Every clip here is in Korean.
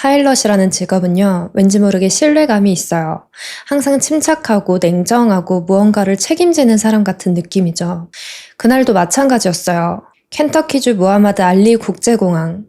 파일럿이라는 직업은요, 왠지 모르게 신뢰감이 있어요. 항상 침착하고 냉정하고 무언가를 책임지는 사람 같은 느낌이죠. 그날도 마찬가지였어요. 켄터키주 무하마드 알리 국제공항.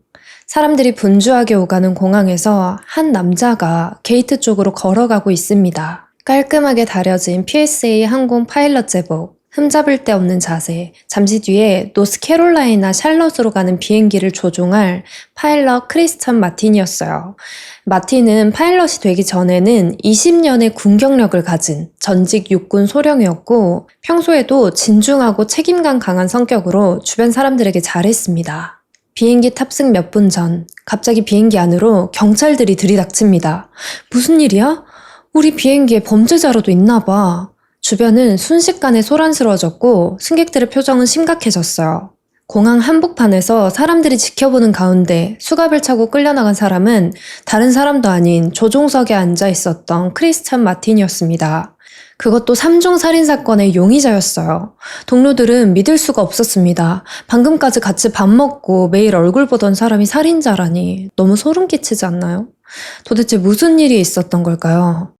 사람들이 분주하게 오가는 공항에서 한 남자가 게이트 쪽으로 걸어가고 있습니다. 깔끔하게 다려진 PSA 항공 파일럿 제복, 흠잡을 데 없는 자세, 잠시 뒤에 노스캐롤라이나 샬럿으로 가는 비행기를 조종할 파일럿 크리스천 마틴이었어요. 마틴은 파일럿이 되기 전에는 20년의 군 경력을 가진 전직 육군 소령이었고 평소에도 진중하고 책임감 강한 성격으로 주변 사람들에게 잘했습니다. 비행기 탑승 몇 분 전, 갑자기 비행기 안으로 경찰들이 들이닥칩니다. 무슨 일이야? 우리 비행기에 범죄자라도 있나 봐. 주변은 순식간에 소란스러워졌고 승객들의 표정은 심각해졌어요. 공항 한복판에서 사람들이 지켜보는 가운데 수갑을 차고 끌려나간 사람은 다른 사람도 아닌 조종석에 앉아 있었던 크리스찬 마틴이었습니다. 그것도 3중 살인사건의 용의자였어요. 동료들은 믿을 수가 없었습니다. 방금까지 같이 밥 먹고 매일 얼굴 보던 사람이 살인자라니 너무 소름 끼치지 않나요? 도대체 무슨 일이 있었던 걸까요?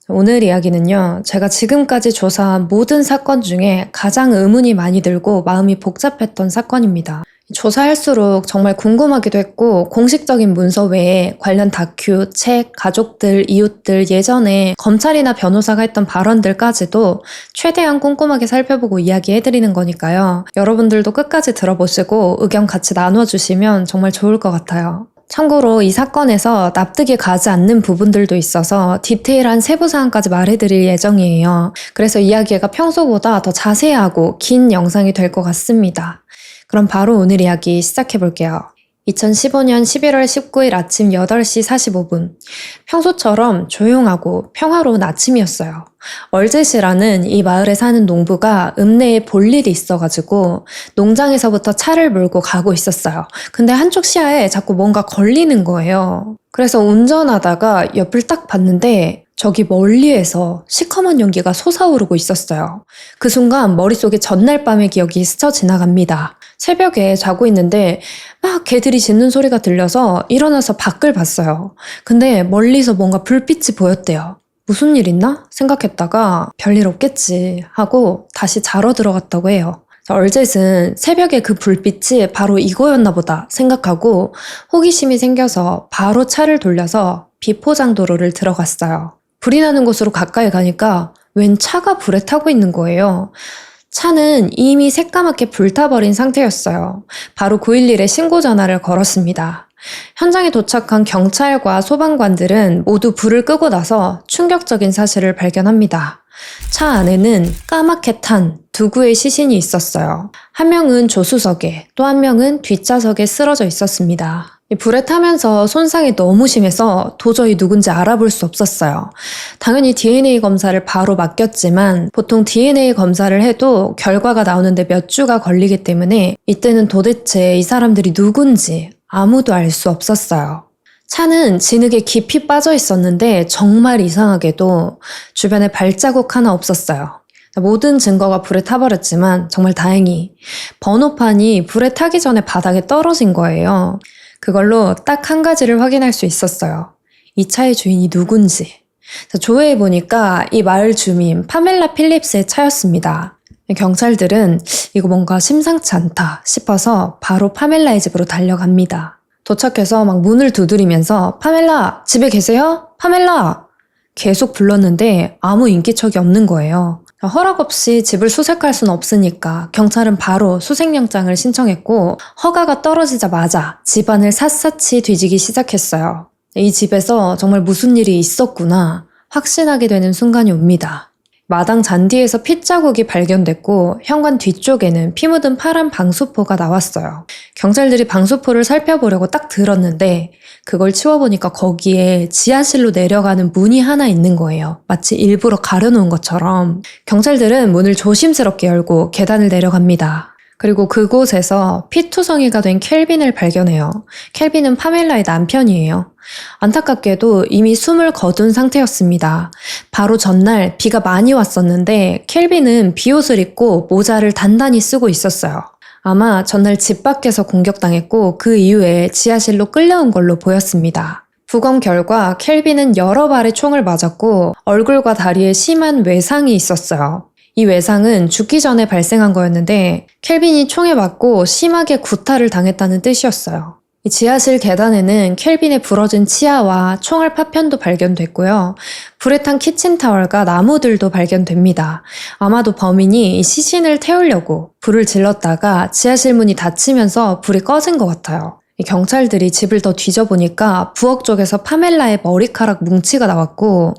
오늘 이야기는요, 제가 지금까지 조사한 모든 사건 중에 가장 의문이 많이 들고 마음이 복잡했던 사건입니다. 조사할수록 정말 궁금하기도 했고 공식적인 문서 외에 관련 다큐, 책, 가족들, 이웃들, 예전에 검찰이나 변호사가 했던 발언들까지도 최대한 꼼꼼하게 살펴보고 이야기해드리는 거니까요. 여러분들도 끝까지 들어보시고 의견 같이 나눠주시면 정말 좋을 것 같아요. 참고로 이 사건에서 납득이 가지 않는 부분들도 있어서 디테일한 세부사항까지 말해드릴 예정이에요. 그래서 이야기가 평소보다 더 자세하고 긴 영상이 될 것 같습니다. 그럼 바로 오늘 이야기 시작해볼게요. 2015년 11월 19일 아침 8시 45분. 평소처럼 조용하고 평화로운 아침이었어요. 얼젯이라는 이 마을에 사는 농부가 읍내에 볼 일이 있어가지고 농장에서부터 차를 몰고 가고 있었어요. 근데 한쪽 시야에 자꾸 뭔가 걸리는 거예요. 그래서 운전하다가 옆을 딱 봤는데 저기 멀리에서 시커먼 연기가 솟아오르고 있었어요. 그 순간 머릿속에 전날 밤의 기억이 스쳐 지나갑니다. 새벽에 자고 있는데 막 개들이 짖는 소리가 들려서 일어나서 밖을 봤어요. 근데 멀리서 뭔가 불빛이 보였대요. 무슨 일 있나? 생각했다가 별일 없겠지 하고 다시 자러 들어갔다고 해요. 얼젯은 새벽에 그 불빛이 바로 이거였나 보다 생각하고 호기심이 생겨서 바로 차를 돌려서 비포장도로를 들어갔어요. 불이 나는 곳으로 가까이 가니까 웬 차가 불에 타고 있는 거예요. 차는 이미 새까맣게 불타버린 상태였어요. 바로 911에 신고 전화를 걸었습니다. 현장에 도착한 경찰과 소방관들은 모두 불을 끄고 나서 충격적인 사실을 발견합니다. 차 안에는 까맣게 탄 두 구의 시신이 있었어요. 한 명은 조수석에, 또 한 명은 뒷좌석에 쓰러져 있었습니다. 불에 타면서 손상이 너무 심해서 도저히 누군지 알아볼 수 없었어요. 당연히 DNA 검사를 바로 맡겼지만 보통 DNA 검사를 해도 결과가 나오는데 몇 주가 걸리기 때문에 이때는 도대체 이 사람들이 누군지 아무도 알 수 없었어요. 차는 진흙에 깊이 빠져 있었는데 정말 이상하게도 주변에 발자국 하나 없었어요. 모든 증거가 불에 타버렸지만 정말 다행히 번호판이 불에 타기 전에 바닥에 떨어진 거예요. 그걸로 딱 한 가지를 확인할 수 있었어요. 이 차의 주인이 누군지. 조회해보니까 이 마을 주민 파멜라 필립스의 차였습니다. 경찰들은 이거 뭔가 심상치 않다 싶어서 바로 파멜라의 집으로 달려갑니다. 도착해서 막 문을 두드리면서 파멜라 집에 계세요? 파멜라! 계속 불렀는데 아무 인기척이 없는 거예요. 허락 없이 집을 수색할 수는 없으니까 경찰은 바로 수색영장을 신청했고 허가가 떨어지자마자 집안을 샅샅이 뒤지기 시작했어요. 이 집에서 정말 무슨 일이 있었구나 확신하게 되는 순간이 옵니다. 마당 잔디에서 핏자국이 발견됐고 현관 뒤쪽에는 피 묻은 파란 방수포가 나왔어요. 경찰들이 방수포를 살펴보려고 딱 들었는데 그걸 치워보니까 거기에 지하실로 내려가는 문이 하나 있는 거예요. 마치 일부러 가려놓은 것처럼. 경찰들은 문을 조심스럽게 열고 계단을 내려갑니다. 그리고 그곳에서 피투성이가 된 켈빈을 발견해요. 켈빈은 파멜라의 남편이에요. 안타깝게도 이미 숨을 거둔 상태였습니다. 바로 전날 비가 많이 왔었는데 켈빈은 비옷을 입고 모자를 단단히 쓰고 있었어요. 아마 전날 집 밖에서 공격당했고 그 이후에 지하실로 끌려온 걸로 보였습니다. 부검 결과 켈빈은 여러 발의 총을 맞았고 얼굴과 다리에 심한 외상이 있었어요. 이 외상은 죽기 전에 발생한 거였는데 켈빈이 총에 맞고 심하게 구타를 당했다는 뜻이었어요. 이 지하실 계단에는 켈빈의 부러진 치아와 총알 파편도 발견됐고요. 불에 탄 키친타월과 나무들도 발견됩니다. 아마도 범인이 이 시신을 태우려고 불을 질렀다가 지하실 문이 닫히면서 불이 꺼진 것 같아요. 이 경찰들이 집을 더 뒤져보니까 부엌 쪽에서 파멜라의 머리카락 뭉치가 나왔고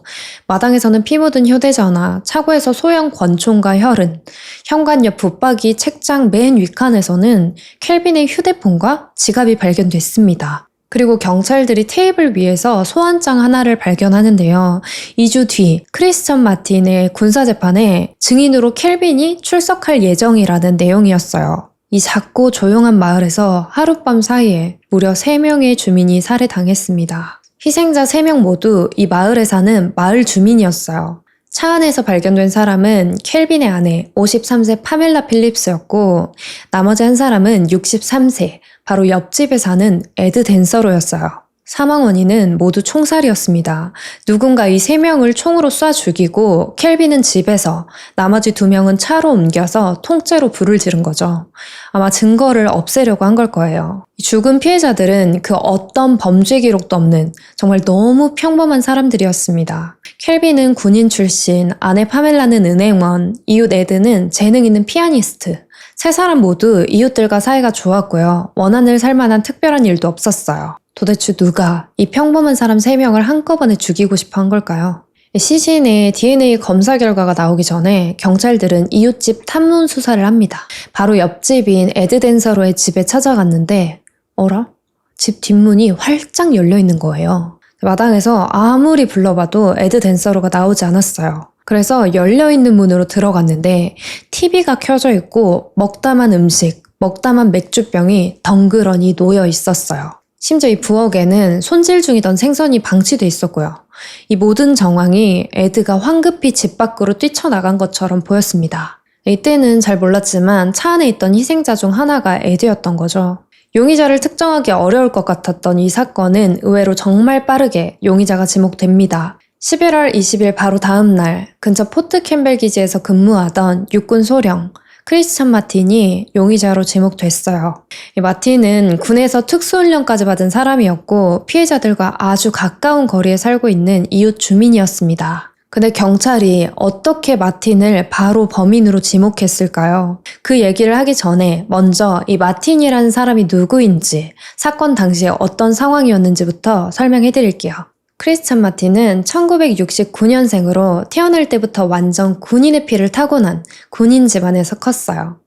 마당에서는 피 묻은 휴대전화, 차고에서 소형 권총과 혈흔, 현관 옆 붙박이 책장 맨 윗칸에서는 켈빈의 휴대폰과 지갑이 발견됐습니다. 그리고 경찰들이 테이블 위에서 소환장 하나를 발견하는데요. 2주 뒤 크리스천 마틴의 군사재판에 증인으로 켈빈이 출석할 예정이라는 내용이었어요. 이 작고 조용한 마을에서 하룻밤 사이에 무려 3명의 주민이 살해당했습니다. 희생자 3명 모두 이 마을에 사는 마을 주민이었어요. 차 안에서 발견된 사람은 켈빈의 아내 53세 파멜라 필립스였고 나머지 한 사람은 63세, 바로 옆집에 사는 에드 댄서로였어요. 사망 원인은 모두 총살이었습니다. 누군가 이 3명을 총으로 쏴 죽이고 켈빈은 집에서 나머지 2명은 차로 옮겨서 통째로 불을 지른 거죠. 아마 증거를 없애려고 한 걸 거예요. 죽은 피해자들은 그 어떤 범죄 기록도 없는 정말 너무 평범한 사람들이었습니다. 켈빈은 군인 출신, 아내 파멜라는 은행원, 이웃 에드는 재능 있는 피아니스트. 3사람 모두 이웃들과 사이가 좋았고요. 원한을 살 만한 특별한 일도 없었어요. 도대체 누가 이 평범한 사람 3명을 한꺼번에 죽이고 싶어 한 걸까요? 시신의 DNA 검사 결과가 나오기 전에 경찰들은 이웃집 탐문 수사를 합니다. 바로 옆집인 에드 댄서로의 집에 찾아갔는데 어라? 집 뒷문이 활짝 열려 있는 거예요. 마당에서 아무리 불러봐도 에드 댄서로가 나오지 않았어요. 그래서 열려있는 문으로 들어갔는데 TV가 켜져 있고 먹다만 음식, 먹다만 맥주병이 덩그러니 놓여 있었어요. 심지어 이 부엌에는 손질 중이던 생선이 방치돼 있었고요. 이 모든 정황이 에드가 황급히 집 밖으로 뛰쳐나간 것처럼 보였습니다. 이때는 잘 몰랐지만 차 안에 있던 희생자 중 하나가 에드였던 거죠. 용의자를 특정하기 어려울 것 같았던 이 사건은 의외로 정말 빠르게 용의자가 지목됩니다. 11월 20일 바로 다음 날 근처 포트 캠벨 기지에서 근무하던 육군 소령 크리스천 마틴이 용의자로 지목됐어요. 이 마틴은 군에서 특수훈련까지 받은 사람이었고 피해자들과 아주 가까운 거리에 살고 있는 이웃 주민이었습니다. 근데 경찰이 어떻게 마틴을 바로 범인으로 지목했을까요? 그 얘기를 하기 전에 먼저 이 마틴이라는 사람이 누구인지, 사건 당시에 어떤 상황이었는지부터 설명해 드릴게요. 크리스천 마틴은 1969년생으로 태어날 때부터 완전 군인의 피를 타고난 군인 집안에서 컸어요.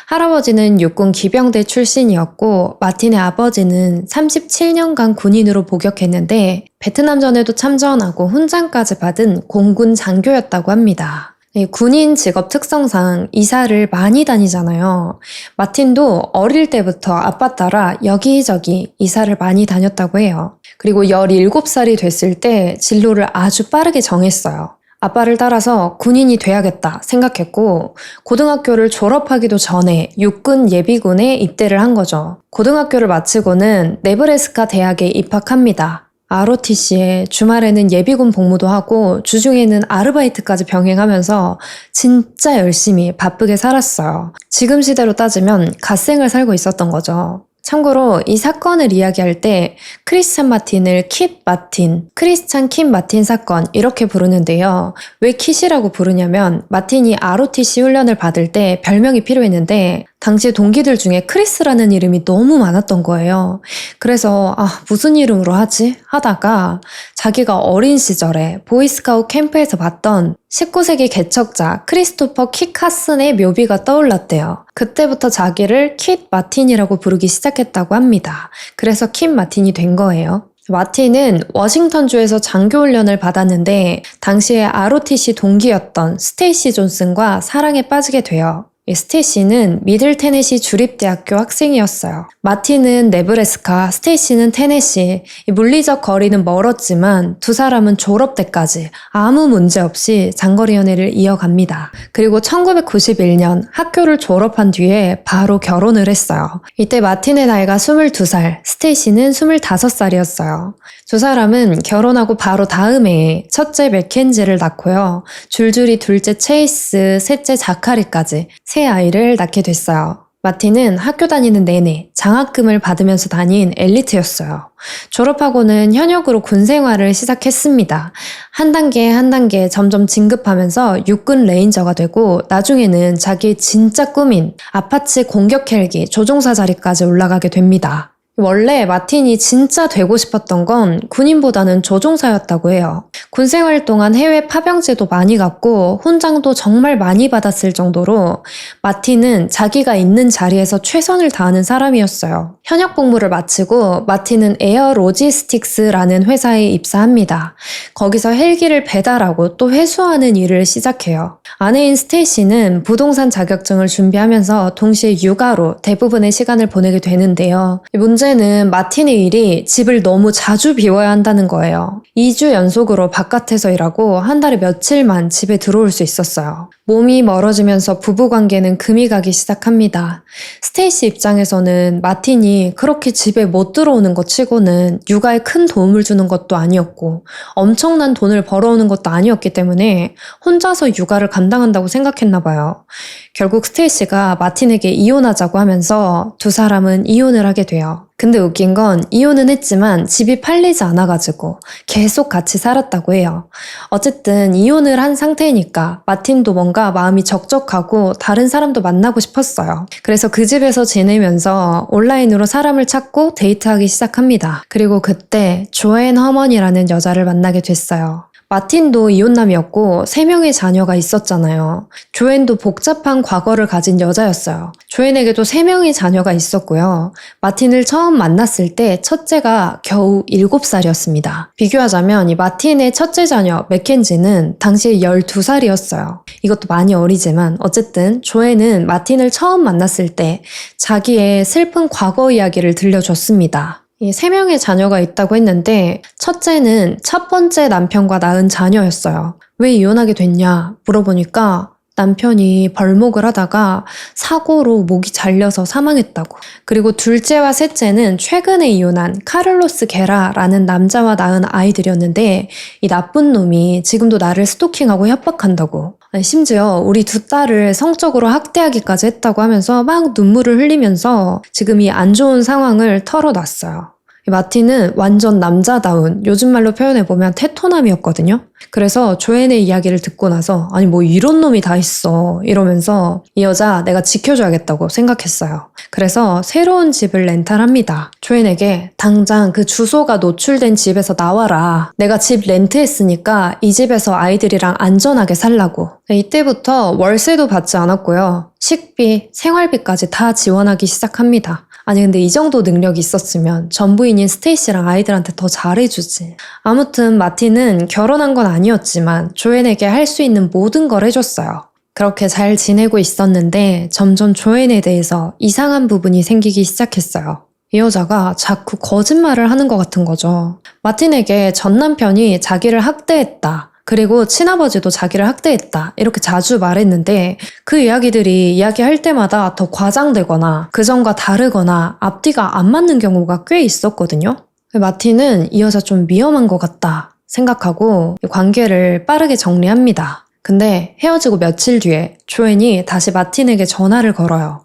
할아버지는 육군 기병대 출신이었고 마틴의 아버지는 37년간 군인으로 복역했는데 베트남전에도 참전하고 훈장까지 받은 공군 장교였다고 합니다. 군인 직업 특성상 이사를 많이 다니잖아요. 마틴도 어릴 때부터 아빠 따라 여기저기 이사를 많이 다녔다고 해요. 그리고 17살이 됐을 때 진로를 아주 빠르게 정했어요. 아빠를 따라서 군인이 돼야겠다 생각했고 고등학교를 졸업하기도 전에 육군 예비군에 입대를 한 거죠. 고등학교를 마치고는 네브래스카 대학에 입학합니다. ROTC에 주말에는 예비군 복무도 하고 주중에는 아르바이트까지 병행하면서 진짜 열심히 바쁘게 살았어요. 지금 시대로 따지면 갓생을 살고 있었던 거죠. 참고로 이 사건을 이야기할 때 크리스찬 마틴을 킷 마틴, 크리스찬 킷 마틴 사건 이렇게 부르는데요. 왜 킷이라고 부르냐면 마틴이 ROTC 훈련을 받을 때 별명이 필요했는데 당시 동기들 중에 크리스라는 이름이 너무 많았던 거예요. 그래서 무슨 이름으로 하지? 하다가 자기가 어린 시절에 보이스카우트 캠프에서 봤던 19세기 개척자 크리스토퍼 킷 카슨의 묘비가 떠올랐대요. 그때부터 자기를 킷 마틴이라고 부르기 시작했다고 합니다. 그래서 킷 마틴이 된 거예요. 마틴은 워싱턴주에서 장교훈련을 받았는데 당시에 ROTC 동기였던 스테이시 존슨과 사랑에 빠지게 돼요. 이 스테이시는 미들 테네시 주립대학교 학생이었어요. 마틴은 네브래스카, 스테이시는 테네시. 이 물리적 거리는 멀었지만 두 사람은 졸업 때까지 아무 문제 없이 장거리 연애를 이어갑니다. 그리고 1991년 학교를 졸업한 뒤에 바로 결혼을 했어요. 이때 마틴의 나이가 22살, 스테이시는 25살이었어요. 두 사람은 결혼하고 바로 다음 해에 첫째 맥켄지를 낳고요. 줄줄이 둘째 체이스, 셋째 자카리까지 세 아이를 낳게 됐어요. 마틴은 학교 다니는 내내 장학금을 받으면서 다닌 엘리트였어요. 졸업하고는 현역으로 군 생활을 시작했습니다. 한 단계 한 단계 점점 진급하면서 육군 레인저가 되고 나중에는 자기의 진짜 꿈인 아파치 공격 헬기 조종사 자리까지 올라가게 됩니다. 원래 마틴이 진짜 되고 싶었던 건 군인보다는 조종사였다고 해요. 군 생활 동안 해외 파병제도 많이 갔고 훈장도 정말 많이 받았을 정도로 마틴은 자기가 있는 자리에서 최선을 다하는 사람이었어요. 현역 복무를 마치고 마틴은 에어 로지스틱스라는 회사에 입사합니다. 거기서 헬기를 배달하고 또 회수하는 일을 시작해요. 아내인 스테이시는 부동산 자격증을 준비하면서 동시에 육아로 대부분의 시간을 보내게 되는데요. 문제는 마틴의 일이 집을 너무 자주 비워야 한다는 거예요. 2주 연속으로 바깥에서 일하고 한 달에 며칠만 집에 들어올 수 있었어요. 몸이 멀어지면서 부부관계는 금이 가기 시작합니다. 스테이시 입장에서는 마틴이 그렇게 집에 못 들어오는 것 치고는 육아에 큰 도움을 주는 것도 아니었고 엄청난 돈을 벌어오는 것도 아니었기 때문에 혼자서 육아를 감당한다고 생각했나 봐요. 결국 스테이시가 마틴에게 이혼하자고 하면서 두 사람은 이혼을 하게 돼요. 근데 웃긴 건 이혼은 했지만 집이 팔리지 않아가지고 계속 같이 살았다고 해요. 어쨌든 이혼을 한 상태니까 마틴도 뭔가 마음이 적적하고 다른 사람도 만나고 싶었어요. 그래서 그 집에서 지내면서 온라인으로 사람을 찾고 데이트하기 시작합니다. 그리고 그때 조앤 허먼이라는 여자를 만나게 됐어요. 마틴도 이혼남이었고 3명의 자녀가 있었잖아요. 조앤도 복잡한 과거를 가진 여자였어요. 조앤에게도 3명의 자녀가 있었고요. 마틴을 처음 만났을 때 첫째가 겨우 7살이었습니다. 비교하자면 이 마틴의 첫째 자녀 맥켄지는 당시 12살이었어요. 이것도 많이 어리지만 어쨌든 조앤은 마틴을 처음 만났을 때 자기의 슬픈 과거 이야기를 들려줬습니다. 이 3명의 자녀가 있다고 했는데 첫째는 첫 번째 남편과 낳은 자녀였어요. 왜 이혼하게 됐냐 물어보니까 남편이 벌목을 하다가 사고로 목이 잘려서 사망했다고. 그리고 둘째와 셋째는 최근에 이혼한 카를로스 게라라는 남자와 낳은 아이들이었는데 이 나쁜 놈이 지금도 나를 스토킹하고 협박한다고. 심지어 우리 두 딸을 성적으로 학대하기까지 했다고 하면서 막 눈물을 흘리면서 지금 이 안 좋은 상황을 털어놨어요. 마틴은 완전 남자다운, 요즘 말로 표현해보면 테토남이었거든요. 그래서 조앤의 이야기를 듣고 나서 아니 뭐 이런 놈이 다 있어 이러면서 이 여자 내가 지켜줘야겠다고 생각했어요. 그래서 새로운 집을 렌탈합니다. 조앤에게 당장 그 주소가 노출된 집에서 나와라. 내가 집 렌트했으니까 이 집에서 아이들이랑 안전하게 살라고. 이때부터 월세도 받지 않았고요. 식비, 생활비까지 다 지원하기 시작합니다. 아니 근데 이 정도 능력이 있었으면 전부인인 스테이시랑 아이들한테 더 잘해주지. 아무튼 마틴은 결혼한 건 아니었지만 조앤에게 할 수 있는 모든 걸 해줬어요. 그렇게 잘 지내고 있었는데 점점 조앤에 대해서 이상한 부분이 생기기 시작했어요. 이 여자가 자꾸 거짓말을 하는 것 같은 거죠. 마틴에게 전 남편이 자기를 학대했다. 그리고 친아버지도 자기를 학대했다. 이렇게 자주 말했는데 그 이야기들이 이야기할 때마다 더 과장되거나 그전과 다르거나 앞뒤가 안 맞는 경우가 꽤 있었거든요. 마틴은 이 여자 좀 위험한 것 같다 생각하고 관계를 빠르게 정리합니다. 근데 헤어지고 며칠 뒤에 조앤이 다시 마틴에게 전화를 걸어요.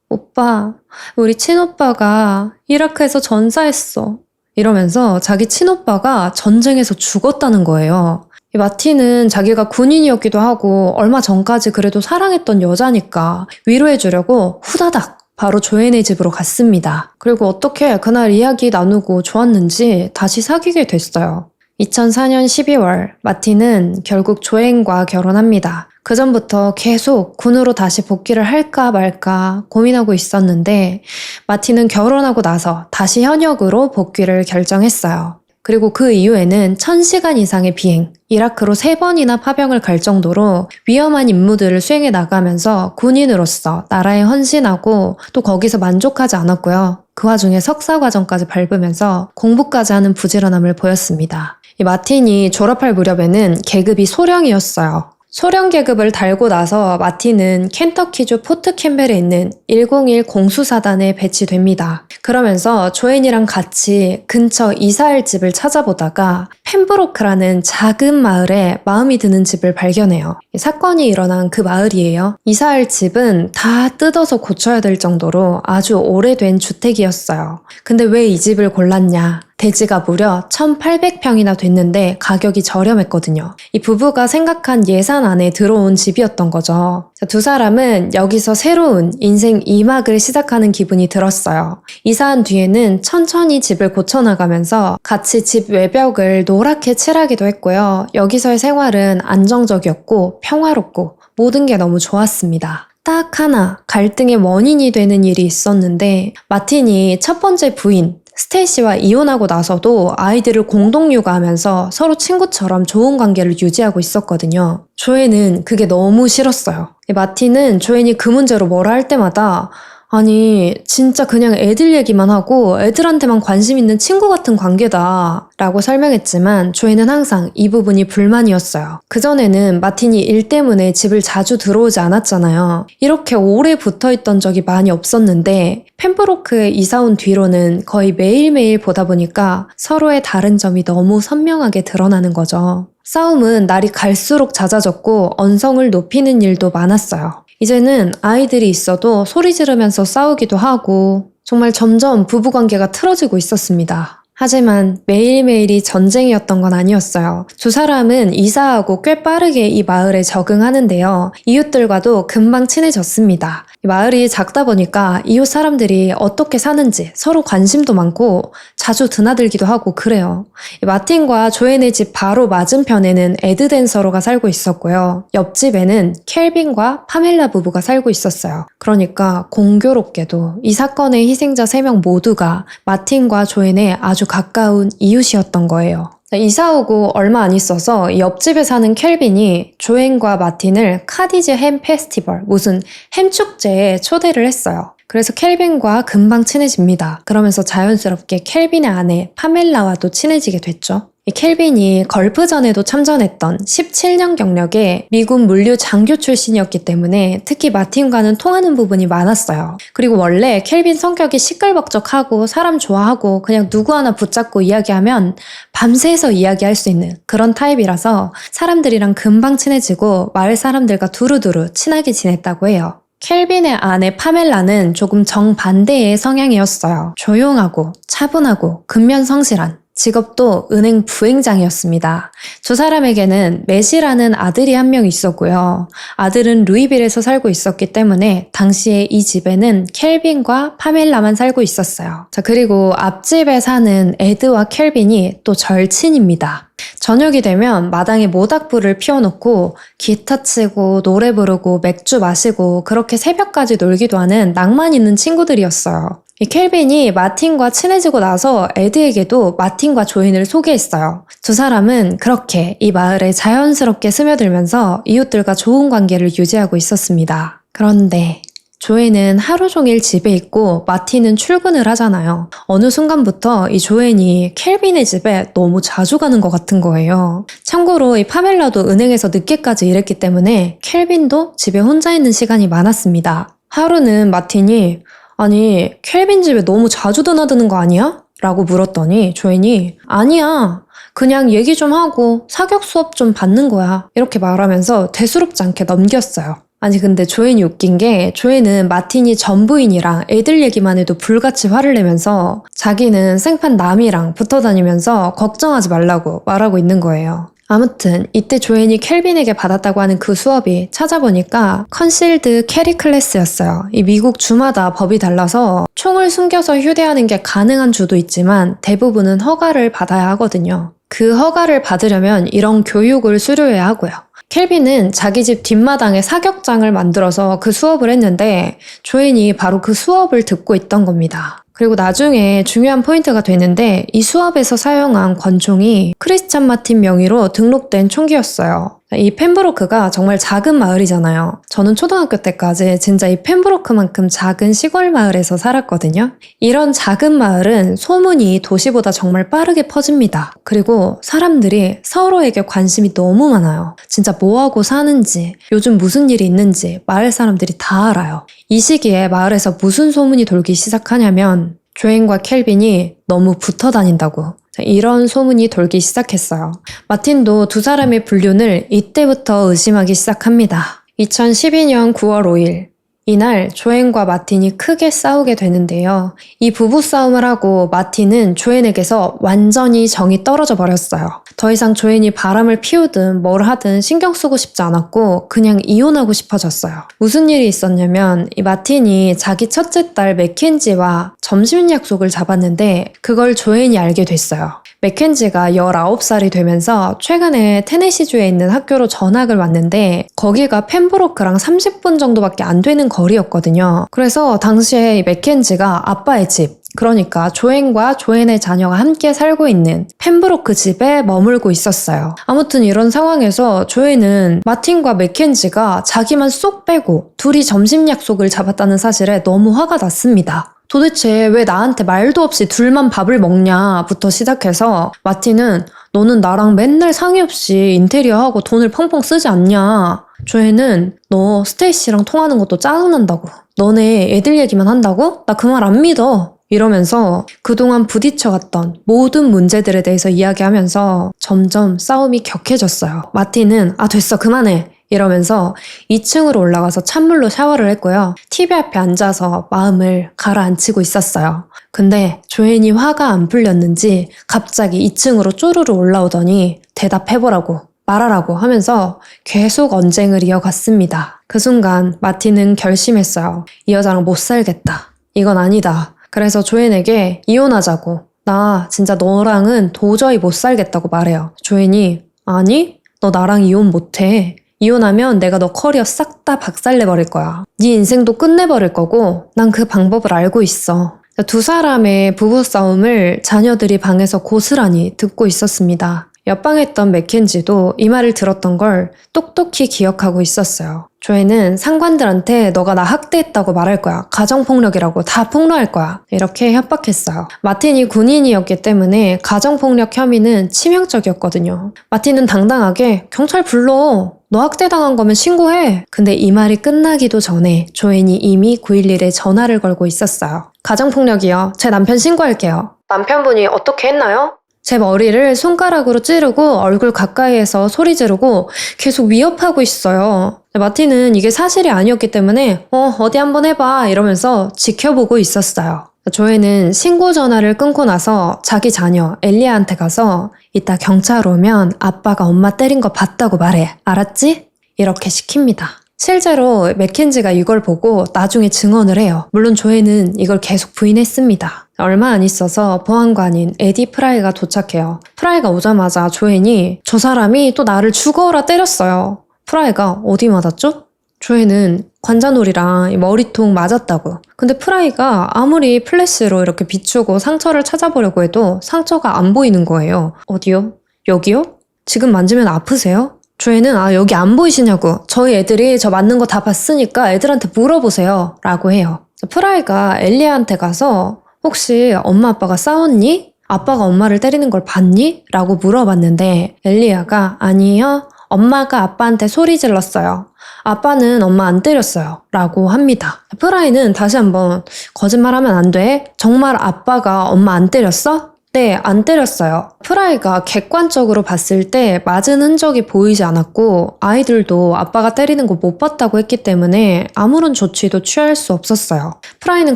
오빠, 우리 친오빠가 이라크에서 전사했어. 이러면서 자기 친오빠가 전쟁에서 죽었다는 거예요. 이 마틴은 자기가 군인이었기도 하고 얼마 전까지 그래도 사랑했던 여자니까 위로해주려고 후다닥 바로 조앤의 집으로 갔습니다. 그리고 어떻게 그날 이야기 나누고 좋았는지 다시 사귀게 됐어요. 2004년 12월 마틴은 결국 조앤과 결혼합니다. 그 전부터 계속 군으로 다시 복귀를 할까 말까 고민하고 있었는데 마틴은 결혼하고 나서 다시 현역으로 복귀를 결정했어요. 그리고 그 이후에는 1000시간 이상의 비행, 이라크로 3번이나 파병을 갈 정도로 위험한 임무들을 수행해 나가면서 군인으로서 나라에 헌신하고 또 거기서 만족하지 않았고요. 그 와중에 석사 과정까지 밟으면서 공부까지 하는 부지런함을 보였습니다. 이 마틴이 졸업할 무렵에는 계급이 소령이었어요. 소령 계급을 달고 나서 마틴은 켄터키주 포트 캠벨에 있는 101 공수사단에 배치됩니다. 그러면서 조앤이랑 같이 근처 이사할 집을 찾아보다가 펜브로크라는 작은 마을에 마음이 드는 집을 발견해요. 사건이 일어난 그 마을이에요. 이사할 집은 다 뜯어서 고쳐야 될 정도로 아주 오래된 주택이었어요. 근데 왜 이 집을 골랐냐? 대지가 무려 1800평이나 됐는데 가격이 저렴했거든요. 이 부부가 생각한 예산 안에 들어온 집이었던 거죠. 두 사람은 여기서 새로운 인생 2막을 시작하는 기분이 들었어요. 이사한 뒤에는 천천히 집을 고쳐나가면서 같이 집 외벽을 노랗게 칠하기도 했고요. 여기서의 생활은 안정적이었고 평화롭고 모든 게 너무 좋았습니다. 딱 하나 갈등의 원인이 되는 일이 있었는데 마틴이 첫 번째 부인 스테이시와 이혼하고 나서도 아이들을 공동 육아하면서 서로 친구처럼 좋은 관계를 유지하고 있었거든요. 조앤은 그게 너무 싫었어요. 마틴은 조앤이 그 문제로 뭐라 할 때마다 아니 진짜 그냥 애들 얘기만 하고 애들한테만 관심 있는 친구 같은 관계다 라고 설명했지만 조앤은 항상 이 부분이 불만이었어요. 그전에는 마틴이 일 때문에 집을 자주 들어오지 않았잖아요. 이렇게 오래 붙어있던 적이 많이 없었는데 펜브로크에 이사 온 뒤로는 거의 매일매일 보다 보니까 서로의 다른 점이 너무 선명하게 드러나는 거죠. 싸움은 날이 갈수록 잦아졌고 언성을 높이는 일도 많았어요. 이제는 아이들이 있어도 소리 지르면서 싸우기도 하고 정말 점점 부부관계가 틀어지고 있었습니다. 하지만 매일매일이 전쟁이었던 건 아니었어요. 두 사람은 이사하고 꽤 빠르게 이 마을에 적응하는데요. 이웃들과도 금방 친해졌습니다. 마을이 작다 보니까 이웃 사람들이 어떻게 사는지 서로 관심도 많고 자주 드나들기도 하고 그래요. 마틴과 조앤의 집 바로 맞은편에는 에드 댄서로가 살고 있었고요. 옆집에는 켈빈과 파멜라 부부가 살고 있었어요. 그러니까 공교롭게도 이 사건의 희생자 3명 모두가 마틴과 조앤의 아주 가까운 이웃이었던 거예요. 이사 오고 얼마 안 있어서 옆집에 사는 켈빈이 조앤과 마틴을 카디즈 햄 페스티벌, 무슨 햄 축제에 초대를 했어요. 그래서 켈빈과 금방 친해집니다. 그러면서 자연스럽게 켈빈의 아내 파멜라와도 친해지게 됐죠. 이 켈빈이 걸프전에도 참전했던 17년 경력의 미군 물류 장교 출신이었기 때문에 특히 마틴과는 통하는 부분이 많았어요. 그리고 원래 켈빈 성격이 시끌벅적하고 사람 좋아하고 그냥 누구 하나 붙잡고 이야기하면 밤새서 이야기할 수 있는 그런 타입이라서 사람들이랑 금방 친해지고 마을 사람들과 두루두루 친하게 지냈다고 해요. 켈빈의 아내 파멜라는 조금 정반대의 성향이었어요. 조용하고 차분하고 근면성실한, 직업도 은행 부행장이었습니다. 두 사람에게는 매시라는 아들이 한 명 있었고요. 아들은 루이빌에서 살고 있었기 때문에 당시에 이 집에는 켈빈과 파멜라만 살고 있었어요. 자, 그리고 앞집에 사는 에드와 켈빈이 또 절친입니다. 저녁이 되면 마당에 모닥불을 피워놓고 기타 치고 노래 부르고 맥주 마시고 그렇게 새벽까지 놀기도 하는 낭만 있는 친구들이었어요. 이 켈빈이 마틴과 친해지고 나서 에드에게도 마틴과 조앤을 소개했어요. 두 사람은 그렇게 이 마을에 자연스럽게 스며들면서 이웃들과 좋은 관계를 유지하고 있었습니다. 그런데 조앤은 하루 종일 집에 있고 마틴은 출근을 하잖아요. 어느 순간부터 이 조앤이 켈빈의 집에 너무 자주 가는 것 같은 거예요. 참고로 이 파멜라도 은행에서 늦게까지 일했기 때문에 켈빈도 집에 혼자 있는 시간이 많았습니다. 하루는 마틴이 아니 켈빈 집에 너무 자주 드나드는 거 아니야? 라고 물었더니 조앤이 아니야. 그냥 얘기 좀 하고 사격 수업 좀 받는 거야. 이렇게 말하면서 대수롭지 않게 넘겼어요. 아니 근데 조앤이 웃긴 게 조앤은 마틴이 전 부인이랑 애들 얘기만 해도 불같이 화를 내면서 자기는 생판 남이랑 붙어 다니면서 걱정하지 말라고 말하고 있는 거예요. 아무튼 이때 조앤이 켈빈에게 받았다고 하는 그 수업이 찾아보니까 컨실드 캐리 클래스였어요. 이 미국 주마다 법이 달라서 총을 숨겨서 휴대하는 게 가능한 주도 있지만 대부분은 허가를 받아야 하거든요. 그 허가를 받으려면 이런 교육을 수료해야 하고요. 켈빈은 자기 집 뒷마당에 사격장을 만들어서 그 수업을 했는데 조앤이 바로 그 수업을 듣고 있던 겁니다. 그리고 나중에 중요한 포인트가 되는데 이 수업에서 사용한 권총이 크리스찬 마틴 명의로 등록된 총기였어요. 이 펜브로크가 정말 작은 마을이잖아요. 저는 초등학교 때까지 진짜 이 펜브로크만큼 작은 시골 마을에서 살았거든요. 이런 작은 마을은 소문이 도시보다 정말 빠르게 퍼집니다. 그리고 사람들이 서로에게 관심이 너무 많아요. 진짜 뭐하고 사는지, 요즘 무슨 일이 있는지 마을 사람들이 다 알아요. 이 시기에 마을에서 무슨 소문이 돌기 시작하냐면 조앤과 켈빈이 너무 붙어 다닌다고. 이런 소문이 돌기 시작했어요. 마틴도 두 사람의 불륜을 이때부터 의심하기 시작합니다. 2012년 9월 5일 이날 조앤과 마틴이 크게 싸우게 되는데요. 이 부부싸움을 하고 마틴은 조앤에게서 완전히 정이 떨어져 버렸어요. 더 이상 조앤이 바람을 피우든 뭘 하든 신경 쓰고 싶지 않았고 그냥 이혼하고 싶어졌어요. 무슨 일이 있었냐면 이 마틴이 자기 첫째 딸 맥켄지와 점심 약속을 잡았는데 그걸 조앤이 알게 됐어요. 맥켄지가 19살이 되면서 최근에 테네시주에 있는 학교로 전학을 왔는데 거기가 펜브로크랑 30분 정도밖에 안 되는 거리였거든요. 그래서 당시에 맥켄지가 아빠의 집, 그러니까 조앤과 조앤의 자녀가 함께 살고 있는 펜브로크 집에 머물고 있었어요. 아무튼 이런 상황에서 조앤은 마틴과 맥켄지가 자기만 쏙 빼고 둘이 점심 약속을 잡았다는 사실에 너무 화가 났습니다. 도대체 왜 나한테 말도 없이 둘만 밥을 먹냐부터 시작해서 마틴은 너는 나랑 맨날 상의 없이 인테리어하고 돈을 펑펑 쓰지 않냐. 조앤은 너 스테이시랑 통하는 것도 짜증난다고. 너네 애들 얘기만 한다고? 나 그 말 안 믿어. 이러면서 그동안 부딪혀왔던 모든 문제들에 대해서 이야기하면서 점점 싸움이 격해졌어요. 마틴은 됐어 그만해. 이러면서 2층으로 올라가서 찬물로 샤워를 했고요. TV 앞에 앉아서 마음을 가라앉히고 있었어요. 근데 조앤이 화가 안 풀렸는지 갑자기 2층으로 쪼르르 올라오더니 대답해보라고, 말하라고 하면서 계속 언쟁을 이어갔습니다. 그 순간 마틴은 결심했어요. 이 여자랑 못 살겠다. 이건 아니다. 그래서 조앤에게 이혼하자고. 나 진짜 너랑은 도저히 못 살겠다고 말해요. 조앤이 아니? 너 나랑 이혼 못해. 이혼하면 내가 너 커리어 싹 다 박살내버릴 거야. 네 인생도 끝내버릴 거고 난 그 방법을 알고 있어. 두 사람의 부부싸움을 자녀들이 방에서 고스란히 듣고 있었습니다. 옆방에 있던 맥켄지도 이 말을 들었던 걸 똑똑히 기억하고 있었어요. 조앤은 상관들한테 너가 나 학대했다고 말할 거야. 가정폭력이라고 다 폭로할 거야. 이렇게 협박했어요. 마틴이 군인이었기 때문에 가정폭력 혐의는 치명적이었거든요. 마틴은 당당하게 경찰 불러. 너 학대당한 거면 신고해. 근데 이 말이 끝나기도 전에 조앤이 이미 911에 전화를 걸고 있었어요. 가정폭력이요. 제 남편 신고할게요. 남편분이 어떻게 했나요? 제 머리를 손가락으로 찌르고 얼굴 가까이에서 소리 지르고 계속 위협하고 있어요. 마틴은 이게 사실이 아니었기 때문에 어디 한번 해봐 이러면서 지켜보고 있었어요. 조앤은 신고 전화를 끊고 나서 자기 자녀 엘리아한테 가서 이따 경찰 오면 아빠가 엄마 때린 거 봤다고 말해. 알았지? 이렇게 시킵니다. 실제로 맥켄지가 이걸 보고 나중에 증언을 해요. 물론 조앤은 이걸 계속 부인했습니다. 얼마 안 있어서 보안관인 에디 프라이가 도착해요. 프라이가 오자마자 조앤이 저 사람이 또 나를 죽어라 때렸어요. 프라이가 어디 맞았죠? 조앤은 관자놀이랑 머리통 맞았다고. 근데 프라이가 아무리 플래시로 이렇게 비추고 상처를 찾아보려고 해도 상처가 안 보이는 거예요. 어디요? 여기요? 지금 만지면 아프세요? 조앤은 여기 안 보이시냐고. 저희 애들이 저 맞는 거 다 봤으니까 애들한테 물어보세요. 라고 해요. 프라이가 엘리아한테 가서 혹시 엄마 아빠가 싸웠니? 아빠가 엄마를 때리는 걸 봤니? 라고 물어봤는데 엘리아가 아니요. 엄마가 아빠한테 소리 질렀어요. 아빠는 엄마 안 때렸어요. 라고 합니다. 프라이는 다시 한번 거짓말하면 안 돼. 정말 아빠가 엄마 안 때렸어? 네, 안 때렸어요. 프라이가 객관적으로 봤을 때 맞은 흔적이 보이지 않았고 아이들도 아빠가 때리는 거 못 봤다고 했기 때문에 아무런 조치도 취할 수 없었어요. 프라이는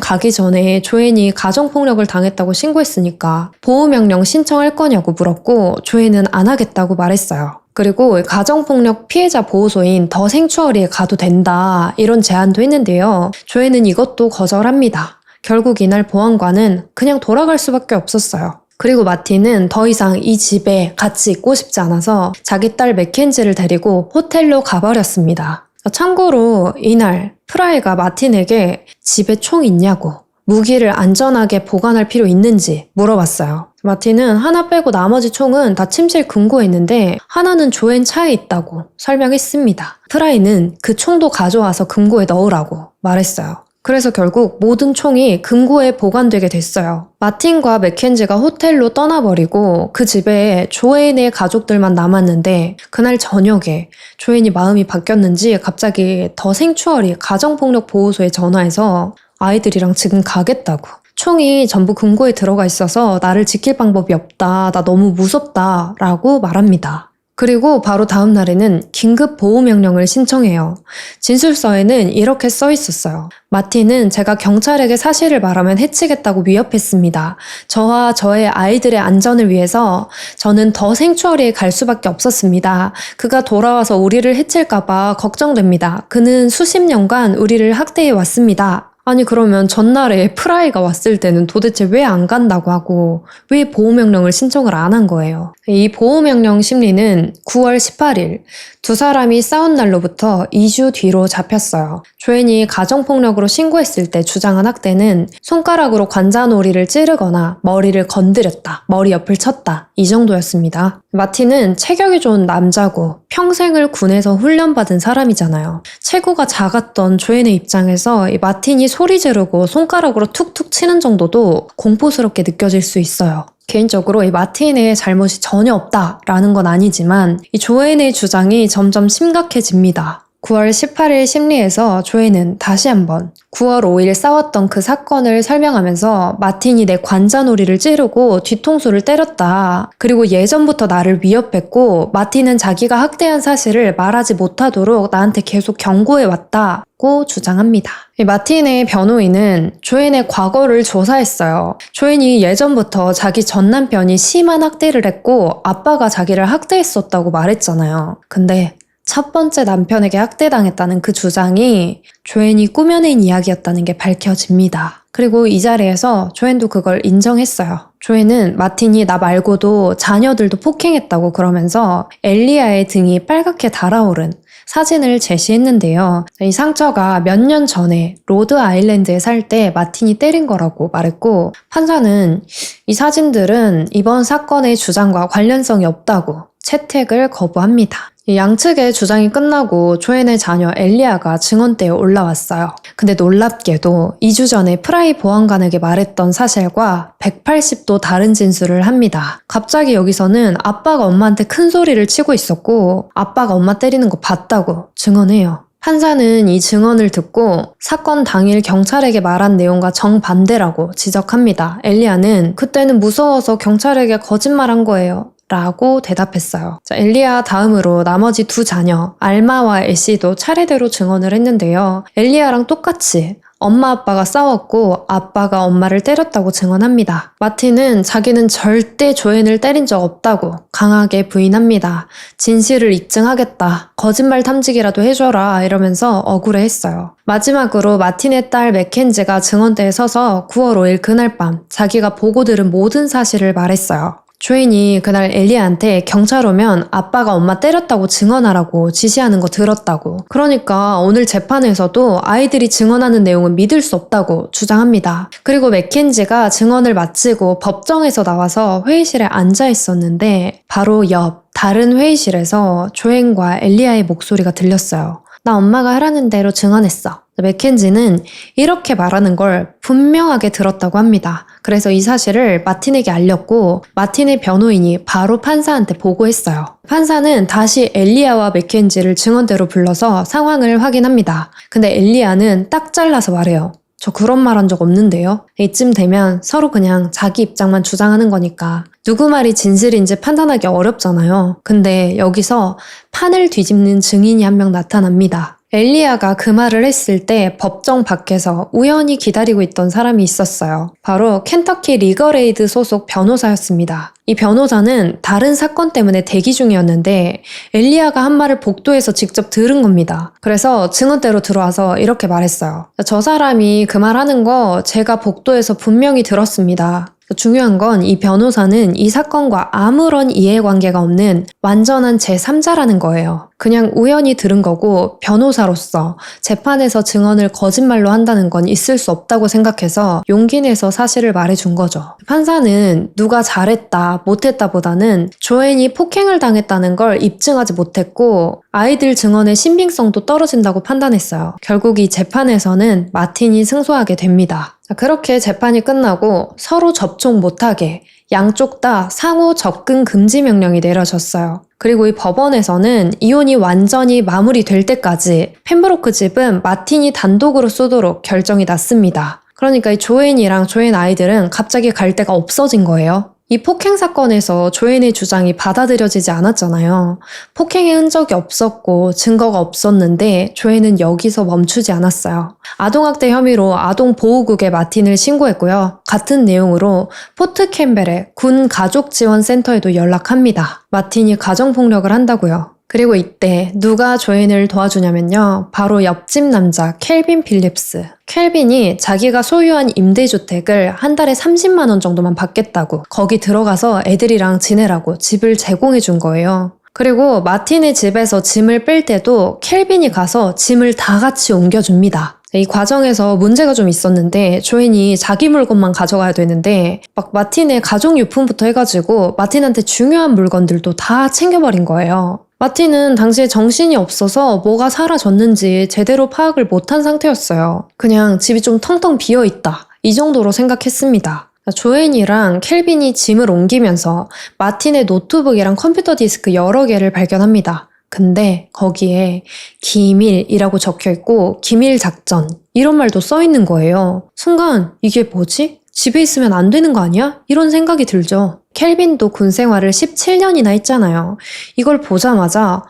가기 전에 조앤이 가정폭력을 당했다고 신고했으니까 보호명령 신청할 거냐고 물었고 조앤은 안 하겠다고 말했어요. 그리고 가정폭력 피해자 보호소인 더 생추어리에 가도 된다 이런 제안도 했는데요. 조앤은 이것도 거절합니다. 결국 이날 보안관은 그냥 돌아갈 수밖에 없었어요. 그리고 마틴은 더 이상 이 집에 같이 있고 싶지 않아서 자기 딸 맥켄지를 데리고 호텔로 가버렸습니다. 참고로 이날 프라이가 마틴에게 집에 총 있냐고 무기를 안전하게 보관할 필요 있는지 물어봤어요. 마틴은 하나 빼고 나머지 총은 다 침실 금고에 있는데 하나는 조앤 차에 있다고 설명했습니다. 프라이는 그 총도 가져와서 금고에 넣으라고 말했어요. 그래서 결국 모든 총이 금고에 보관되게 됐어요. 마틴과 맥켄지가 호텔로 떠나버리고 그 집에 조앤의 가족들만 남았는데 그날 저녁에 조앤이 마음이 바뀌었는지 갑자기 더 생추얼이 가정폭력 보호소에 전화해서 아이들이랑 지금 가겠다고. 총이 전부 금고에 들어가 있어서 나를 지킬 방법이 없다. 나 너무 무섭다. 라고 말합니다. 그리고 바로 다음 날에는 긴급 보호명령을 신청해요. 진술서에는 이렇게 써 있었어요. 마틴은 제가 경찰에게 사실을 말하면 해치겠다고 위협했습니다. 저와 저의 아이들의 안전을 위해서 저는 더 생추어리에 갈 수밖에 없었습니다. 그가 돌아와서 우리를 해칠까봐 걱정됩니다. 그는 수십 년간 우리를 학대해 왔습니다. 아니 그러면 전날에 프라이가 왔을 때는 도대체 왜 안 간다고 하고 왜 보호명령을 신청을 안 한 거예요. 이 보호명령 심리는 9월 18일 두 사람이 싸운 날로부터 2주 뒤로 잡혔어요. 조앤이 가정폭력으로 신고했을 때 주장한 학대는 손가락으로 관자놀이를 찌르거나 머리를 건드렸다, 머리 옆을 쳤다 이 정도였습니다. 마틴은 체격이 좋은 남자고 평생을 군에서 훈련받은 사람이잖아요. 체구가 작았던 조앤의 입장에서 이 마틴이 소리 지르고 손가락으로 툭툭 치는 정도도 공포스럽게 느껴질 수 있어요. 개인적으로 이 마틴의 잘못이 전혀 없다라는 건 아니지만 이 조앤의 주장이 점점 심각해집니다. 9월 18일 심리에서 조앤은 다시 한번 9월 5일 싸웠던 그 사건을 설명하면서 마틴이 내 관자놀이를 찌르고 뒤통수를 때렸다. 그리고 예전부터 나를 위협했고 마틴은 자기가 학대한 사실을 말하지 못하도록 나한테 계속 경고해왔다고 주장합니다. 마틴의 변호인은 조앤의 과거를 조사했어요. 조앤이 예전부터 자기 전 남편이 심한 학대를 했고 아빠가 자기를 학대했었다고 말했잖아요. 근데 첫 번째 남편에게 학대당했다는 그 주장이 조앤이 꾸며낸 이야기였다는 게 밝혀집니다. 그리고 이 자리에서 조앤도 그걸 인정했어요. 조앤은 마틴이 나 말고도 자녀들도 폭행했다고 그러면서 엘리아의 등이 빨갛게 달아오른 사진을 제시했는데요. 이 상처가 몇 년 전에 로드 아일랜드에 살 때 마틴이 때린 거라고 말했고 판사는 이 사진들은 이번 사건의 주장과 관련성이 없다고 채택을 거부합니다. 양측의 주장이 끝나고 조앤의 자녀 엘리아가 증언대에 올라왔어요. 근데 놀랍게도 2주 전에 프라이 보안관에게 말했던 사실과 180도 다른 진술을 합니다. 갑자기 여기서는 아빠가 엄마한테 큰 소리를 치고 있었고 아빠가 엄마 때리는 거 봤다고 증언해요. 판사는 이 증언을 듣고 사건 당일 경찰에게 말한 내용과 정반대라고 지적합니다. 엘리아는 그때는 무서워서 경찰에게 거짓말한 거예요. 라고 대답했어요. 자, 엘리아 다음으로 나머지 두 자녀 알마와 애쉬도 차례대로 증언을 했는데요. 엘리아랑 똑같이 엄마 아빠가 싸웠고 아빠가 엄마를 때렸다고 증언합니다. 마틴은 자기는 절대 조앤을 때린 적 없다고 강하게 부인합니다. 진실을 입증하겠다. 거짓말 탐지기라도 해줘라 이러면서 억울해했어요. 마지막으로 마틴의 딸 맥켄지가 증언대에 서서 9월 5일 그날 밤 자기가 보고 들은 모든 사실을 말했어요. 조앤이 그날 엘리아한테 경찰 오면 아빠가 엄마 때렸다고 증언하라고 지시하는 거 들었다고. 그러니까 오늘 재판에서도 아이들이 증언하는 내용은 믿을 수 없다고 주장합니다. 그리고 맥켄지가 증언을 마치고 법정에서 나와서 회의실에 앉아 있었는데 바로 옆 다른 회의실에서 조앤과 엘리아의 목소리가 들렸어요. 나 엄마가 하라는 대로 증언했어. 맥켄지는 이렇게 말하는 걸 분명하게 들었다고 합니다. 그래서 이 사실을 마틴에게 알렸고 마틴의 변호인이 바로 판사한테 보고했어요. 판사는 다시 엘리아와 맥켄지를 증언대로 불러서 상황을 확인합니다. 근데 엘리아는 딱 잘라서 말해요. 저 그런 말 한 적 없는데요. 이쯤 되면 서로 그냥 자기 입장만 주장하는 거니까 누구 말이 진실인지 판단하기 어렵잖아요. 근데 여기서 판을 뒤집는 증인이 한 명 나타납니다. 엘리아가 그 말을 했을 때 법정 밖에서 우연히 기다리고 있던 사람이 있었어요. 바로 켄터키 리거레이드 소속 변호사였습니다. 이 변호사는 다른 사건 때문에 대기 중이었는데 엘리아가 한 말을 복도에서 직접 들은 겁니다. 그래서 증언대로 들어와서 이렇게 말했어요. 저 사람이 그 말 하는 거 제가 복도에서 분명히 들었습니다. 중요한 건 이 변호사는 이 사건과 아무런 이해관계가 없는 완전한 제3자라는 거예요. 그냥 우연히 들은 거고 변호사로서 재판에서 증언을 거짓말로 한다는 건 있을 수 없다고 생각해서 용기 내서 사실을 말해준 거죠. 판사는 누가 잘했다, 못했다 보다는 조앤이 폭행을 당했다는 걸 입증하지 못했고 아이들 증언의 신빙성도 떨어진다고 판단했어요. 결국 이 재판에서는 마틴이 승소하게 됩니다. 그렇게 재판이 끝나고 서로 접촉 못하게 양쪽 다 상호 접근 금지 명령이 내려졌어요. 그리고 이 법원에서는 이혼이 완전히 마무리될 때까지 펜브로크 집은 마틴이 단독으로 쏘도록 결정이 났습니다. 그러니까 이 조앤이랑 조앤 아이들은 갑자기 갈 데가 없어진 거예요. 이 폭행 사건에서 조앤의 주장이 받아들여지지 않았잖아요. 폭행의 흔적이 없었고 증거가 없었는데 조앤은 여기서 멈추지 않았어요. 아동학대 혐의로 아동보호국에 마틴을 신고했고요. 같은 내용으로 포트 캠벨의 군 가족지원센터에도 연락합니다. 마틴이 가정폭력을 한다고요. 그리고 이때 누가 조앤을 도와주냐면요. 바로 옆집 남자 켈빈 필립스. 켈빈이 자기가 소유한 임대주택을 한 달에 30만 원 정도만 받겠다고 거기 들어가서 애들이랑 지내라고 집을 제공해 준 거예요. 그리고 마틴의 집에서 짐을 뺄 때도 켈빈이 가서 짐을 다 같이 옮겨줍니다. 이 과정에서 문제가 좀 있었는데 조앤이 자기 물건만 가져가야 되는데 막 마틴의 가족유품부터 해가지고 마틴한테 중요한 물건들도 다 챙겨버린 거예요. 마틴은 당시에 정신이 없어서 뭐가 사라졌는지 제대로 파악을 못한 상태였어요. 그냥 집이 좀 텅텅 비어있다. 이 정도로 생각했습니다. 조앤이랑 켈빈이 짐을 옮기면서 마틴의 노트북이랑 컴퓨터 디스크 여러 개를 발견합니다. 근데 거기에 기밀이라고 적혀있고 기밀 작전 이런 말도 써있는 거예요. 순간 이게 뭐지? 집에 있으면 안 되는 거 아니야? 이런 생각이 들죠. 켈빈도 군 생활을 17년이나 했잖아요. 이걸 보자마자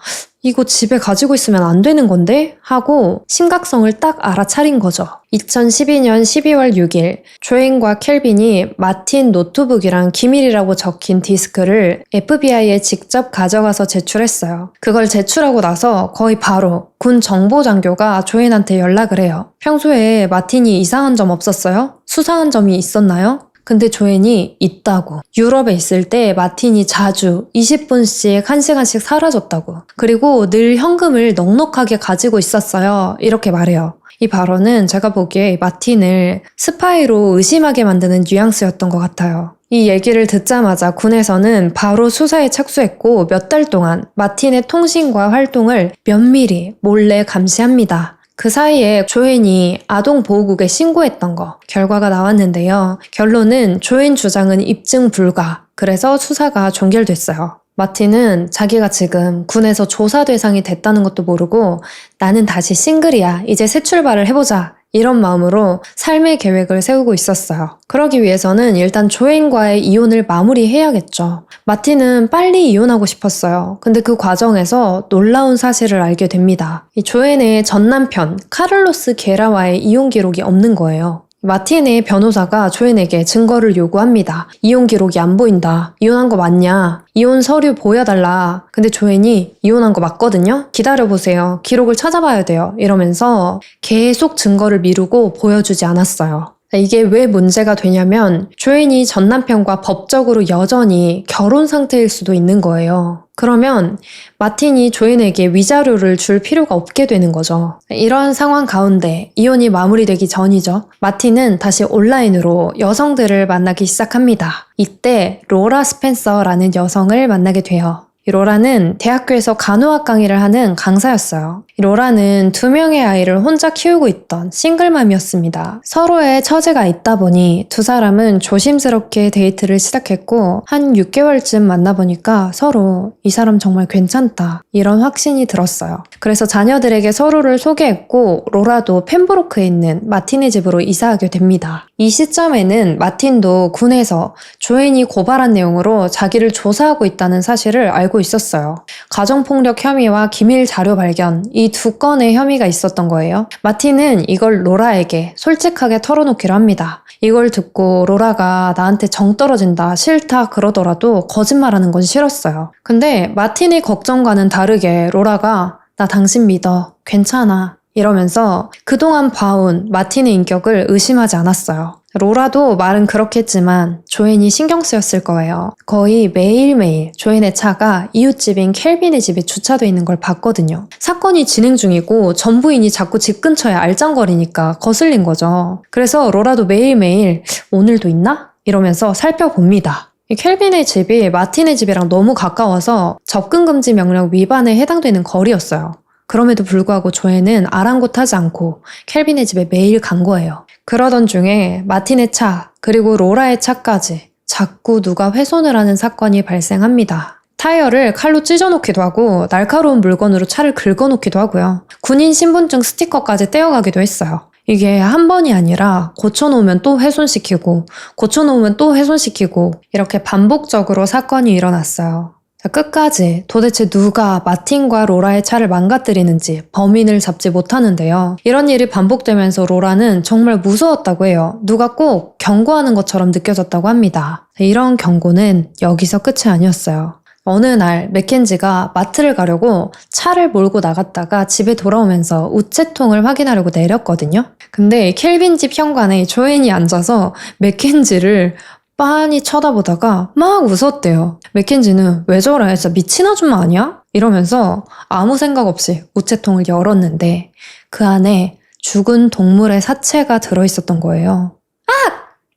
이거 집에 가지고 있으면 안 되는 건데? 하고 심각성을 딱 알아차린 거죠. 2012년 12월 6일 조앤과 켈빈이 마틴 노트북이랑 기밀이라고 적힌 디스크를 FBI에 직접 가져가서 제출했어요. 그걸 제출하고 나서 거의 바로 군 정보장교가 조앤한테 연락을 해요. 평소에 마틴이 이상한 점 없었어요? 수상한 점이 있었나요? 근데 조앤이 있다고. 유럽에 있을 때 마틴이 자주 20분씩 1시간씩 사라졌다고. 그리고 늘 현금을 넉넉하게 가지고 있었어요. 이렇게 말해요. 이 발언은 제가 보기에 마틴을 스파이로 의심하게 만드는 뉘앙스였던 것 같아요. 이 얘기를 듣자마자 군에서는 바로 수사에 착수했고 몇 달 동안 마틴의 통신과 활동을 면밀히 몰래 감시합니다. 그 사이에 조앤이 아동보호국에 신고했던 거 결과가 나왔는데요. 결론은 조앤 주장은 입증 불가. 그래서 수사가 종결됐어요. 마틴은 자기가 지금 군에서 조사 대상이 됐다는 것도 모르고 나는 다시 싱글이야. 이제 새 출발을 해보자. 이런 마음으로 삶의 계획을 세우고 있었어요. 그러기 위해서는 일단 조앤과의 이혼을 마무리해야겠죠. 마틴은 빨리 이혼하고 싶었어요. 근데 그 과정에서 놀라운 사실을 알게 됩니다. 이 조앤의 전남편 카를로스 게라와의 이혼 기록이 없는 거예요. 마틴의 변호사가 조앤에게 증거를 요구합니다. 이혼 기록이 안 보인다. 이혼한 거 맞냐? 이혼 서류 보여달라. 근데 조앤이 이혼한 거 맞거든요? 기다려보세요. 기록을 찾아봐야 돼요. 이러면서 계속 증거를 미루고 보여주지 않았어요. 이게 왜 문제가 되냐면 조앤이 전 남편과 법적으로 여전히 결혼 상태일 수도 있는 거예요. 그러면 마틴이 조앤에게 위자료를 줄 필요가 없게 되는 거죠. 이런 상황 가운데 이혼이 마무리되기 전이죠. 마틴은 다시 온라인으로 여성들을 만나기 시작합니다. 이때 로라 스펜서라는 여성을 만나게 돼요. 이 로라는 대학교에서 간호학 강의를 하는 강사였어요. 이 로라는 2명의 아이를 혼자 키우고 있던 싱글맘이었습니다. 서로의 처제가 있다 보니 두 사람은 조심스럽게 데이트를 시작했고 한 6개월쯤 만나보니까 서로 이 사람 정말 괜찮다 이런 확신이 들었어요. 그래서 자녀들에게 서로를 소개했고 로라도 펜브로크에 있는 마틴의 집으로 이사하게 됩니다. 이 시점에는 마틴도 군에서 조앤이 고발한 내용으로 자기를 조사하고 있다는 사실을 알고 있었어요. 가정폭력 혐의와 기밀 자료 발견 이 두 건의 혐의가 있었던 거예요. 마틴은 이걸 로라에게 솔직하게 털어놓기로 합니다. 이걸 듣고 로라가 나한테 정 떨어진다, 싫다 그러더라도 거짓말하는 건 싫었어요. 근데 마틴의 걱정과는 다르게 로라가 나 당신 믿어, 괜찮아 이러면서 그동안 봐온 마틴의 인격을 의심하지 않았어요. 로라도 말은 그렇게 했지만 조앤이 신경 쓰였을 거예요. 거의 매일매일 조앤의 차가 이웃집인 켈빈의 집에 주차돼 있는 걸 봤거든요. 사건이 진행 중이고 전부인이 자꾸 집 근처에 알짱거리니까 거슬린 거죠. 그래서 로라도 매일매일 오늘도 있나? 이러면서 살펴봅니다. 이 켈빈의 집이 마틴의 집이랑 너무 가까워서 접근 금지 명령 위반에 해당되는 거리였어요. 그럼에도 불구하고 조앤은 아랑곳하지 않고 켈빈의 집에 매일 간 거예요. 그러던 중에 마틴의 차, 그리고 로라의 차까지 자꾸 누가 훼손을 하는 사건이 발생합니다. 타이어를 칼로 찢어놓기도 하고 날카로운 물건으로 차를 긁어놓기도 하고요. 군인 신분증 스티커까지 떼어가기도 했어요. 이게 한 번이 아니라 고쳐놓으면 또 훼손시키고 고쳐놓으면 또 훼손시키고 이렇게 반복적으로 사건이 일어났어요. 끝까지 도대체 누가 마틴과 로라의 차를 망가뜨리는지 범인을 잡지 못하는데요. 이런 일이 반복되면서 로라는 정말 무서웠다고 해요. 누가 꼭 경고하는 것처럼 느껴졌다고 합니다. 이런 경고는 여기서 끝이 아니었어요. 어느 날 맥켄지가 마트를 가려고 차를 몰고 나갔다가 집에 돌아오면서 우체통을 확인하려고 내렸거든요. 근데 켈빈 집 현관에 조앤이 앉아서 맥켄지를 빤히 쳐다보다가 막 웃었대요. 맥켄지는 왜 저래? 진짜 미친 아줌마 아니야? 이러면서 아무 생각 없이 우체통을 열었는데 그 안에 죽은 동물의 사체가 들어있었던 거예요.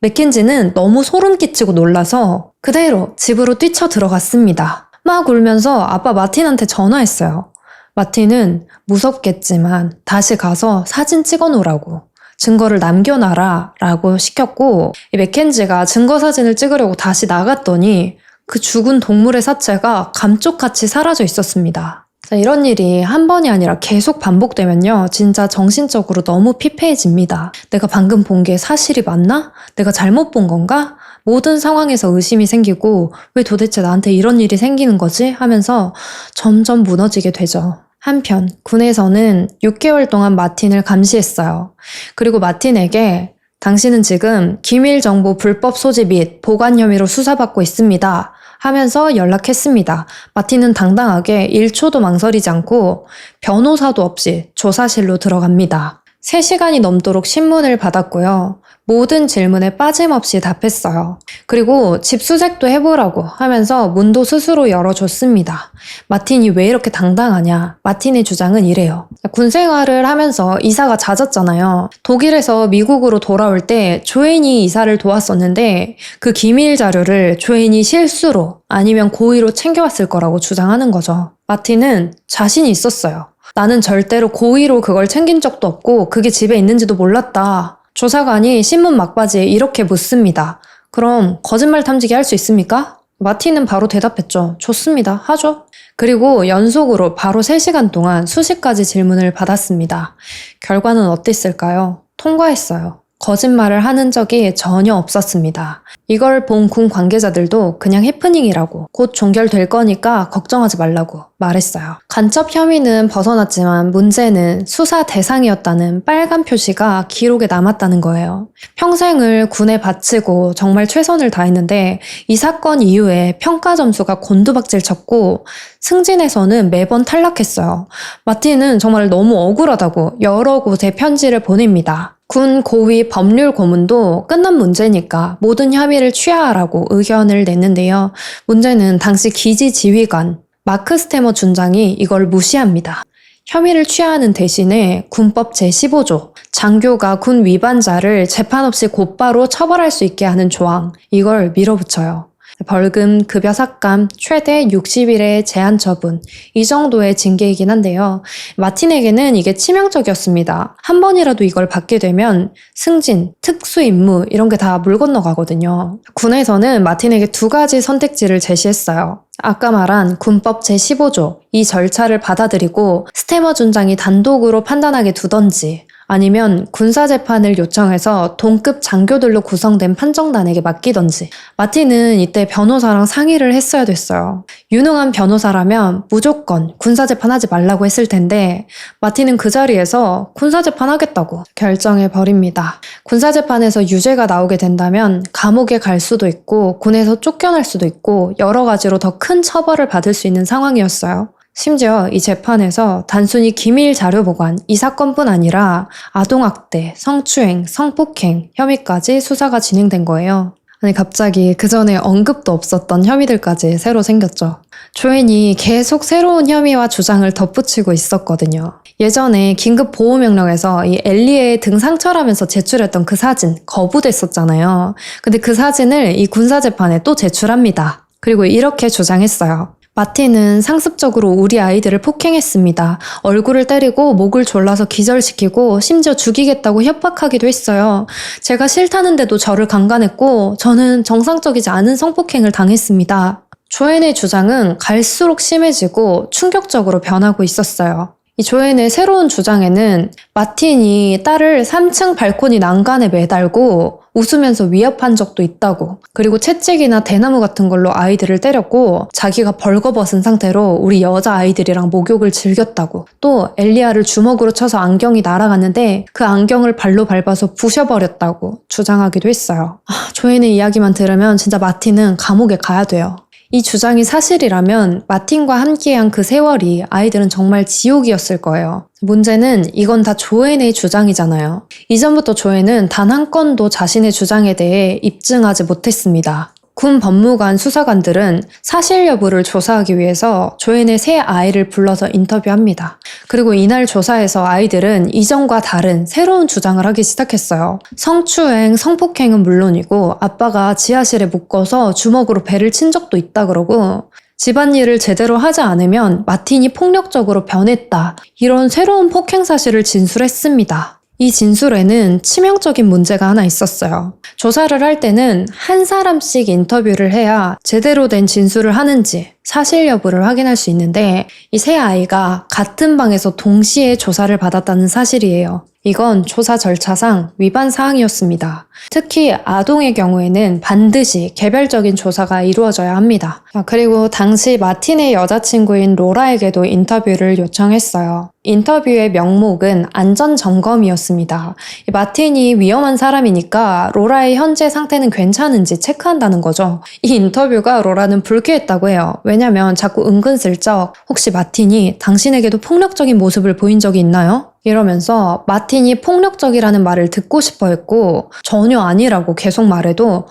맥켄지는 너무 소름 끼치고 놀라서 그대로 집으로 뛰쳐 들어갔습니다. 막 울면서 아빠 마틴한테 전화했어요. 마틴은 무섭겠지만 다시 가서 사진 찍어 놓으라고. 증거를 남겨놔라 라고 시켰고 이 맥켄지가 증거 사진을 찍으려고 다시 나갔더니 그 죽은 동물의 사체가 감쪽같이 사라져 있었습니다. 이런 일이 한 번이 아니라 계속 반복되면요 진짜 정신적으로 너무 피폐해집니다. 내가 방금 본 게 사실이 맞나? 내가 잘못 본 건가? 모든 상황에서 의심이 생기고 왜 도대체 나한테 이런 일이 생기는 거지? 하면서 점점 무너지게 되죠. 한편 군에서는 6개월 동안 마틴을 감시했어요. 그리고 마틴에게 당신은 지금 기밀정보 불법 소지 및 보관 혐의로 수사받고 있습니다 하면서 연락했습니다. 마틴은 당당하게 1초도 망설이지 않고 변호사도 없이 조사실로 들어갑니다. 3시간이 넘도록 신문을 받았고요. 모든 질문에 빠짐없이 답했어요. 그리고 집 수색도 해보라고 하면서 문도 스스로 열어줬습니다. 마틴이 왜 이렇게 당당하냐? 마틴의 주장은 이래요. 군 생활을 하면서 이사가 잦았잖아요. 독일에서 미국으로 돌아올 때 조앤이 이사를 도왔었는데 그 기밀 자료를 조앤이 실수로 아니면 고의로 챙겨왔을 거라고 주장하는 거죠. 마틴은 자신이 있었어요. 나는 절대로 고의로 그걸 챙긴 적도 없고 그게 집에 있는지도 몰랐다. 조사관이 신문 막바지에 이렇게 묻습니다. 그럼 거짓말 탐지기 할 수 있습니까? 마틴은 바로 대답했죠. 좋습니다. 하죠. 그리고 연속으로 바로 3시간 동안 수십 가지 질문을 받았습니다. 결과는 어땠을까요? 통과했어요. 거짓말을 하는 적이 전혀 없었습니다. 이걸 본 군 관계자들도 그냥 해프닝이라고 곧 종결될 거니까 걱정하지 말라고 말했어요. 간첩 혐의는 벗어났지만 문제는 수사 대상이었다는 빨간 표시가 기록에 남았다는 거예요. 평생을 군에 바치고 정말 최선을 다했는데 이 사건 이후에 평가 점수가 곤두박질 쳤고 승진에서는 매번 탈락했어요. 마틴은 정말 너무 억울하다고 여러 곳에 편지를 보냅니다. 군 고위 법률 고문도 끝난 문제니까 모든 혐의를 취하하라고 의견을 냈는데요. 문제는 당시 기지 지휘관 마크 스테머 준장이 이걸 무시합니다. 혐의를 취하하는 대신에 군법 제15조 장교가 군 위반자를 재판 없이 곧바로 처벌할 수 있게 하는 조항 이걸 밀어붙여요. 벌금, 급여 삭감, 최대 60일의 제한 처분 이 정도의 징계이긴 한데요. 마틴에게는 이게 치명적이었습니다. 한 번이라도 이걸 받게 되면 승진, 특수임무 이런 게 다 물 건너가거든요. 군에서는 마틴에게 2가지 선택지를 제시했어요. 아까 말한 군법 제15조 이 절차를 받아들이고 스테머 준장이 단독으로 판단하게 두던지 아니면 군사재판을 요청해서 동급 장교들로 구성된 판정단에게 맡기던지 마틴은 이때 변호사랑 상의를 했어야 됐어요. 유능한 변호사라면 무조건 군사재판 하지 말라고 했을 텐데 마틴은 그 자리에서 군사재판 하겠다고 결정해버립니다. 군사재판에서 유죄가 나오게 된다면 감옥에 갈 수도 있고 군에서 쫓겨날 수도 있고 여러 가지로 더 큰 처벌을 받을 수 있는 상황이었어요. 심지어 이 재판에서 단순히 기밀 자료 보관 이 사건뿐 아니라 아동학대, 성추행, 성폭행 혐의까지 수사가 진행된 거예요. 아니 갑자기 그전에 언급도 없었던 혐의들까지 새로 생겼죠. 조앤이 계속 새로운 혐의와 주장을 덧붙이고 있었거든요. 예전에 긴급 보호 명령에서 이 엘리의 등 상처라면서 제출했던 그 사진 거부됐었잖아요. 근데 그 사진을 이 군사재판에 또 제출합니다. 그리고 이렇게 주장했어요. 마틴은 상습적으로 우리 아이들을 폭행했습니다. 얼굴을 때리고 목을 졸라서 기절시키고 심지어 죽이겠다고 협박하기도 했어요. 제가 싫다는데도 저를 강간했고 저는 정상적이지 않은 성폭행을 당했습니다. 조앤의 주장은 갈수록 심해지고 충격적으로 변하고 있었어요. 이 조앤의 새로운 주장에는 마틴이 딸을 3층 발코니 난간에 매달고 웃으면서 위협한 적도 있다고, 그리고 채찍이나 대나무 같은 걸로 아이들을 때렸고 자기가 벌거벗은 상태로 우리 여자아이들이랑 목욕을 즐겼다고, 또 엘리아를 주먹으로 쳐서 안경이 날아갔는데 그 안경을 발로 밟아서 부셔버렸다고 주장하기도 했어요. 조앤의 이야기만 들으면 진짜 마틴은 감옥에 가야 돼요. 이 주장이 사실이라면 마틴과 함께한 그 세월이 아이들은 정말 지옥이었을 거예요. 문제는 이건 다 조앤의 주장이잖아요. 이전부터 조앤은 단 한 건도 자신의 주장에 대해 입증하지 못했습니다. 군 법무관 수사관들은 사실 여부를 조사하기 위해서 조앤의 세 아이를 불러서 인터뷰합니다. 그리고 이날 조사에서 아이들은 이전과 다른 새로운 주장을 하기 시작했어요. 성추행, 성폭행은 물론이고 아빠가 지하실에 묶어서 주먹으로 배를 친 적도 있다 그러고, 집안일을 제대로 하지 않으면 마틴이 폭력적으로 변했다, 이런 새로운 폭행 사실을 진술했습니다. 이 진술에는 치명적인 문제가 하나 있었어요. 조사를 할 때는 한 사람씩 인터뷰를 해야 제대로 된 진술을 하는지 사실 여부를 확인할 수 있는데, 이 세 아이가 같은 방에서 동시에 조사를 받았다는 사실이에요. 이건 조사 절차상 위반 사항이었습니다. 특히 아동의 경우에는 반드시 개별적인 조사가 이루어져야 합니다. 그리고 당시 마틴의 여자친구인 로라에게도 인터뷰를 요청했어요. 인터뷰의 명목은 안전점검이었습니다. 마틴이 위험한 사람이니까 로라의 현재 상태는 괜찮은지 체크한다는 거죠. 이 인터뷰가 로라는 불쾌했다고 해요. 왜냐면 자꾸 은근슬쩍 혹시 마틴이 당신에게도 폭력적인 모습을 보인 적이 있나요? 이러면서 마틴이 폭력적이라는 말을 듣고 싶어 했고, 전혀 아니라고 계속 말해도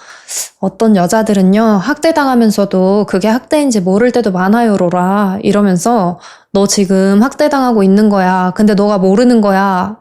어떤 여자들은요, 학대당하면서도 그게 학대인지 모를 때도 많아요, 로라. 이러면서 너 지금 학대당하고 있는 거야. 근데 너가 모르는 거야.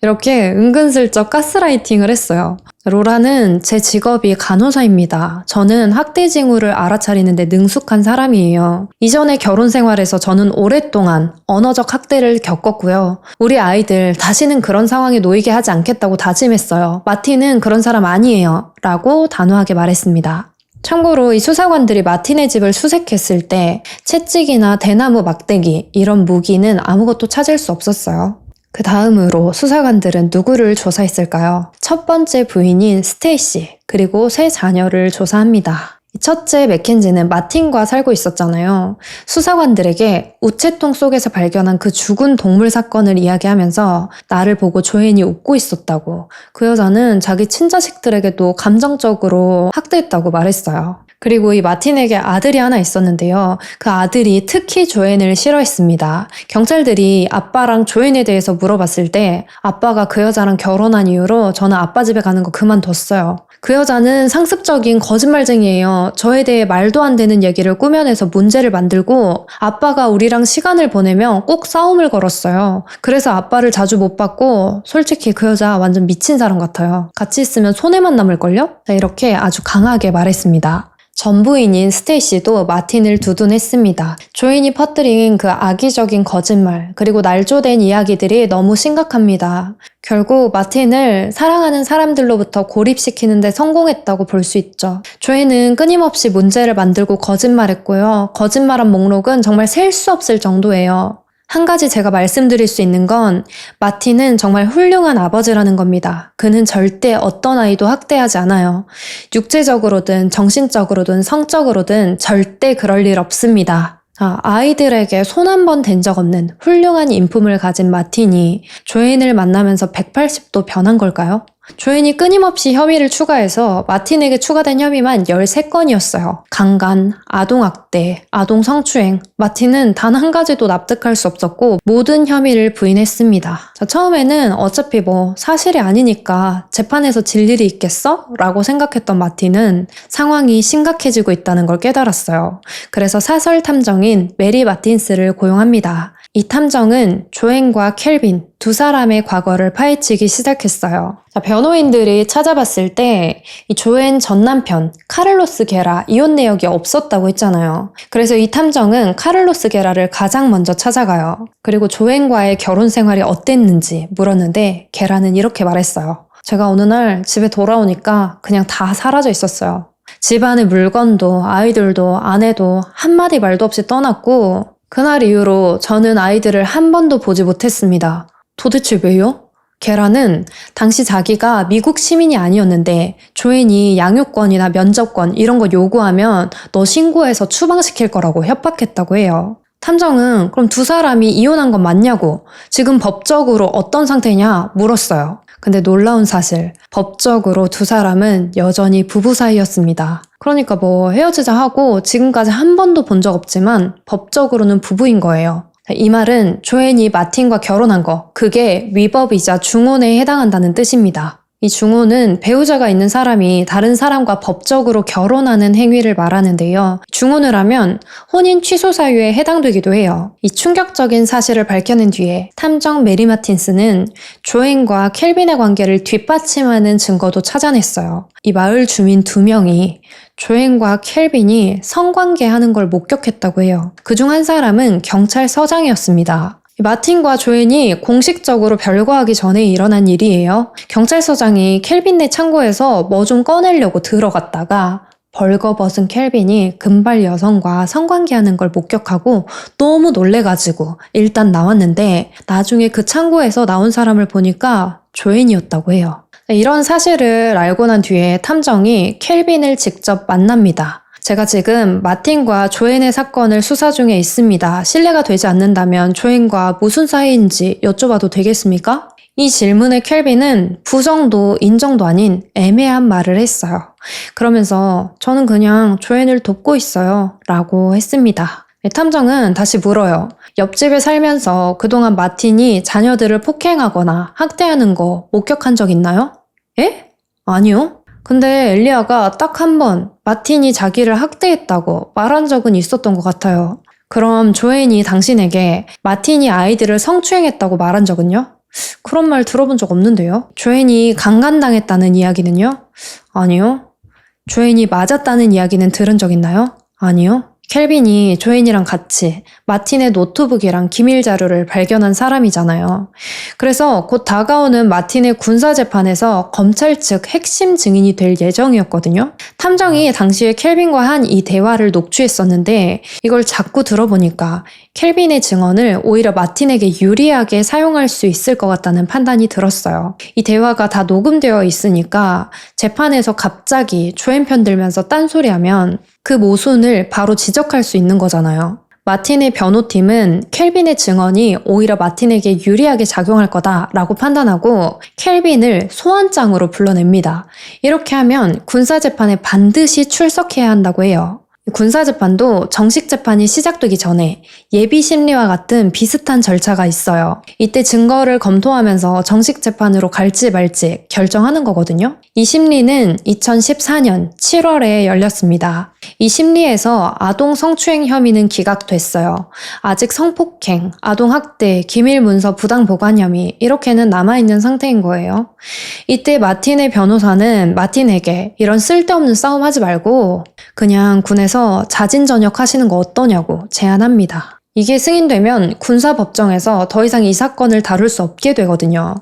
이렇게 은근슬쩍 가스라이팅을 했어요. 로라는 제 직업이 간호사입니다. 저는 학대 징후를 알아차리는데 능숙한 사람이에요. 이전의 결혼 생활에서 저는 오랫동안 언어적 학대를 겪었고요. 우리 아이들 다시는 그런 상황에 놓이게 하지 않겠다고 다짐했어요. 마틴은 그런 사람 아니에요. 라고 단호하게 말했습니다. 참고로 이 수사관들이 마틴의 집을 수색했을 때 채찍이나 대나무 막대기 이런 무기는 아무것도 찾을 수 없었어요. 그 다음으로 수사관들은 누구를 조사했을까요? 첫 번째 부인인 스테이시, 그리고 세 자녀를 조사합니다. 첫째 맥켄지는 마틴과 살고 있었잖아요. 수사관들에게 우체통 속에서 발견한 그 죽은 동물 사건을 이야기하면서 나를 보고 조앤이 웃고 있었다고, 그 여자는 자기 친자식들에게도 감정적으로 학대했다고 말했어요. 그리고 이 마틴에게 아들이 하나 있었는데요. 그 아들이 특히 조앤을 싫어했습니다. 경찰들이 아빠랑 조앤에 대해서 물어봤을 때 아빠가 그 여자랑 결혼한 이후로 저는 아빠 집에 가는 거 그만뒀어요. 그 여자는 상습적인 거짓말쟁이에요. 저에 대해 말도 안 되는 얘기를 꾸며내서 문제를 만들고 아빠가 우리랑 시간을 보내면 꼭 싸움을 걸었어요. 그래서 아빠를 자주 못 봤고 솔직히 그 여자 완전 미친 사람 같아요. 같이 있으면 손해만 남을걸요? 이렇게 아주 강하게 말했습니다. 전부인인 스테이시도 마틴을 두둔했습니다. 조앤이 퍼뜨린 그 악의적인 거짓말, 그리고 날조된 이야기들이 너무 심각합니다. 결국 마틴을 사랑하는 사람들로부터 고립시키는데 성공했다고 볼 수 있죠. 조앤은 끊임없이 문제를 만들고 거짓말했고요. 거짓말한 목록은 정말 셀 수 없을 정도예요. 한 가지 제가 말씀드릴 수 있는 건 마틴은 정말 훌륭한 아버지라는 겁니다. 그는 절대 어떤 아이도 학대하지 않아요. 육체적으로든 정신적으로든 성적으로든 절대 그럴 일 없습니다. 아이들에게 손 한 번 댄 적 없는 훌륭한 인품을 가진 마틴이 조앤을 만나면서 180도 변한 걸까요? 조앤이 끊임없이 혐의를 추가해서 마틴에게 추가된 혐의만 13건이었어요. 강간, 아동학대, 아동성추행. 마틴은 단 한 가지도 납득할 수 없었고 모든 혐의를 부인했습니다. 자, 처음에는 어차피 사실이 아니니까 재판에서 질 일이 있겠어? 라고 생각했던 마틴은 상황이 심각해지고 있다는 걸 깨달았어요. 그래서 사설 탐정인 메리 마틴스를 고용합니다. 이 탐정은 조앤과 켈빈 두 사람의 과거를 파헤치기 시작했어요. 자, 변호인들이 찾아봤을 때 이 조앤 전 남편 카를로스 게라 이혼 내역이 없었다고 했잖아요. 그래서 이 탐정은 카를로스 게라를 가장 먼저 찾아가요. 그리고 조앤과의 결혼 생활이 어땠는지 물었는데 게라는 이렇게 말했어요. 제가 어느 날 집에 돌아오니까 그냥 다 사라져 있었어요. 집안의 물건도 아이들도 아내도 한마디 말도 없이 떠났고 그날 이후로 저는 아이들을 한 번도 보지 못했습니다. 도대체 왜요? 게라는 당시 자기가 미국 시민이 아니었는데 조앤이 양육권이나 면접권 이런 거 요구하면 너 신고해서 추방시킬 거라고 협박했다고 해요. 탐정은 그럼 두 사람이 이혼한 건 맞냐고 지금 법적으로 어떤 상태냐 물었어요. 근데 놀라운 사실, 법적으로 두 사람은 여전히 부부 사이였습니다. 그러니까 헤어지자 하고 지금까지 한 번도 본 적 없지만 법적으로는 부부인 거예요. 이 말은 조앤이 마틴과 결혼한 거, 그게 위법이자 중혼에 해당한다는 뜻입니다. 이 중혼은 배우자가 있는 사람이 다른 사람과 법적으로 결혼하는 행위를 말하는데요. 중혼을 하면 혼인 취소 사유에 해당되기도 해요. 이 충격적인 사실을 밝혀낸 뒤에 탐정 메리 마틴스는 조앤과 켈빈의 관계를 뒷받침하는 증거도 찾아냈어요. 이 마을 주민 2명이 조앤과 켈빈이 성관계하는 걸 목격했다고 해요. 그중 한 사람은 경찰서장이었습니다. 마틴과 조앤이 공식적으로 별거하기 전에 일어난 일이에요. 경찰서장이 켈빈네 창고에서 뭐 좀 꺼내려고 들어갔다가 벌거벗은 켈빈이 금발 여성과 성관계하는 걸 목격하고 너무 놀래가지고 일단 나왔는데 나중에 그 창고에서 나온 사람을 보니까 조앤이었다고 해요. 이런 사실을 알고 난 뒤에 탐정이 켈빈을 직접 만납니다. 제가 지금 마틴과 조앤의 사건을 수사 중에 있습니다. 신뢰가 되지 않는다면 조앤과 무슨 사이인지 여쭤봐도 되겠습니까? 이 질문에 켈빈은 부정도 인정도 아닌 애매한 말을 했어요. 그러면서 저는 그냥 조앤을 돕고 있어요 라고 했습니다. 탐정은 다시 물어요. 옆집에 살면서 그동안 마틴이 자녀들을 폭행하거나 학대하는 거 목격한 적 있나요? 에? 아니요. 근데 엘리아가 딱 한 번 마틴이 자기를 학대했다고 말한 적은 있었던 것 같아요. 그럼 조앤이 당신에게 마틴이 아이들을 성추행했다고 말한 적은요? 그런 말 들어본 적 없는데요. 조앤이 강간당했다는 이야기는요? 아니요. 조앤이 맞았다는 이야기는 들은 적 있나요? 아니요. 켈빈이 조앤이랑 같이 마틴의 노트북이랑 기밀 자료를 발견한 사람이잖아요. 그래서 곧 다가오는 마틴의 군사재판에서 검찰 측 핵심 증인이 될 예정이었거든요. 탐정이 당시에 켈빈과 한 이 대화를 녹취했었는데 이걸 자꾸 들어보니까 켈빈의 증언을 오히려 마틴에게 유리하게 사용할 수 있을 것 같다는 판단이 들었어요. 이 대화가 다 녹음되어 있으니까 재판에서 갑자기 조앤 편 들면서 딴소리하면 그 모순을 바로 지적할 수 있는 거잖아요. 마틴의 변호팀은 켈빈의 증언이 오히려 마틴에게 유리하게 작용할 거다라고 판단하고 켈빈을 소환장으로 불러냅니다. 이렇게 하면 군사재판에 반드시 출석해야 한다고 해요. 군사재판도 정식 재판이 시작되기 전에 예비심리와 같은 비슷한 절차가 있어요. 이때 증거를 검토하면서 정식 재판으로 갈지 말지 결정하는 거거든요. 이 심리는 2014년 7월에 열렸습니다. 이 심리에서 아동 성추행 혐의는 기각됐어요. 아직 성폭행, 아동학대, 기밀문서 부당 보관 혐의 이렇게는 남아있는 상태인 거예요. 이때 마틴의 변호사는 마틴에게 이런 쓸데없는 싸움 하지 말고 그냥 군에서 자진전역 하시는 거 어떠냐고 제안합니다. 이게 승인되면 군사법정에서 더 이상 이 사건을 다룰 수 없게 되거든요.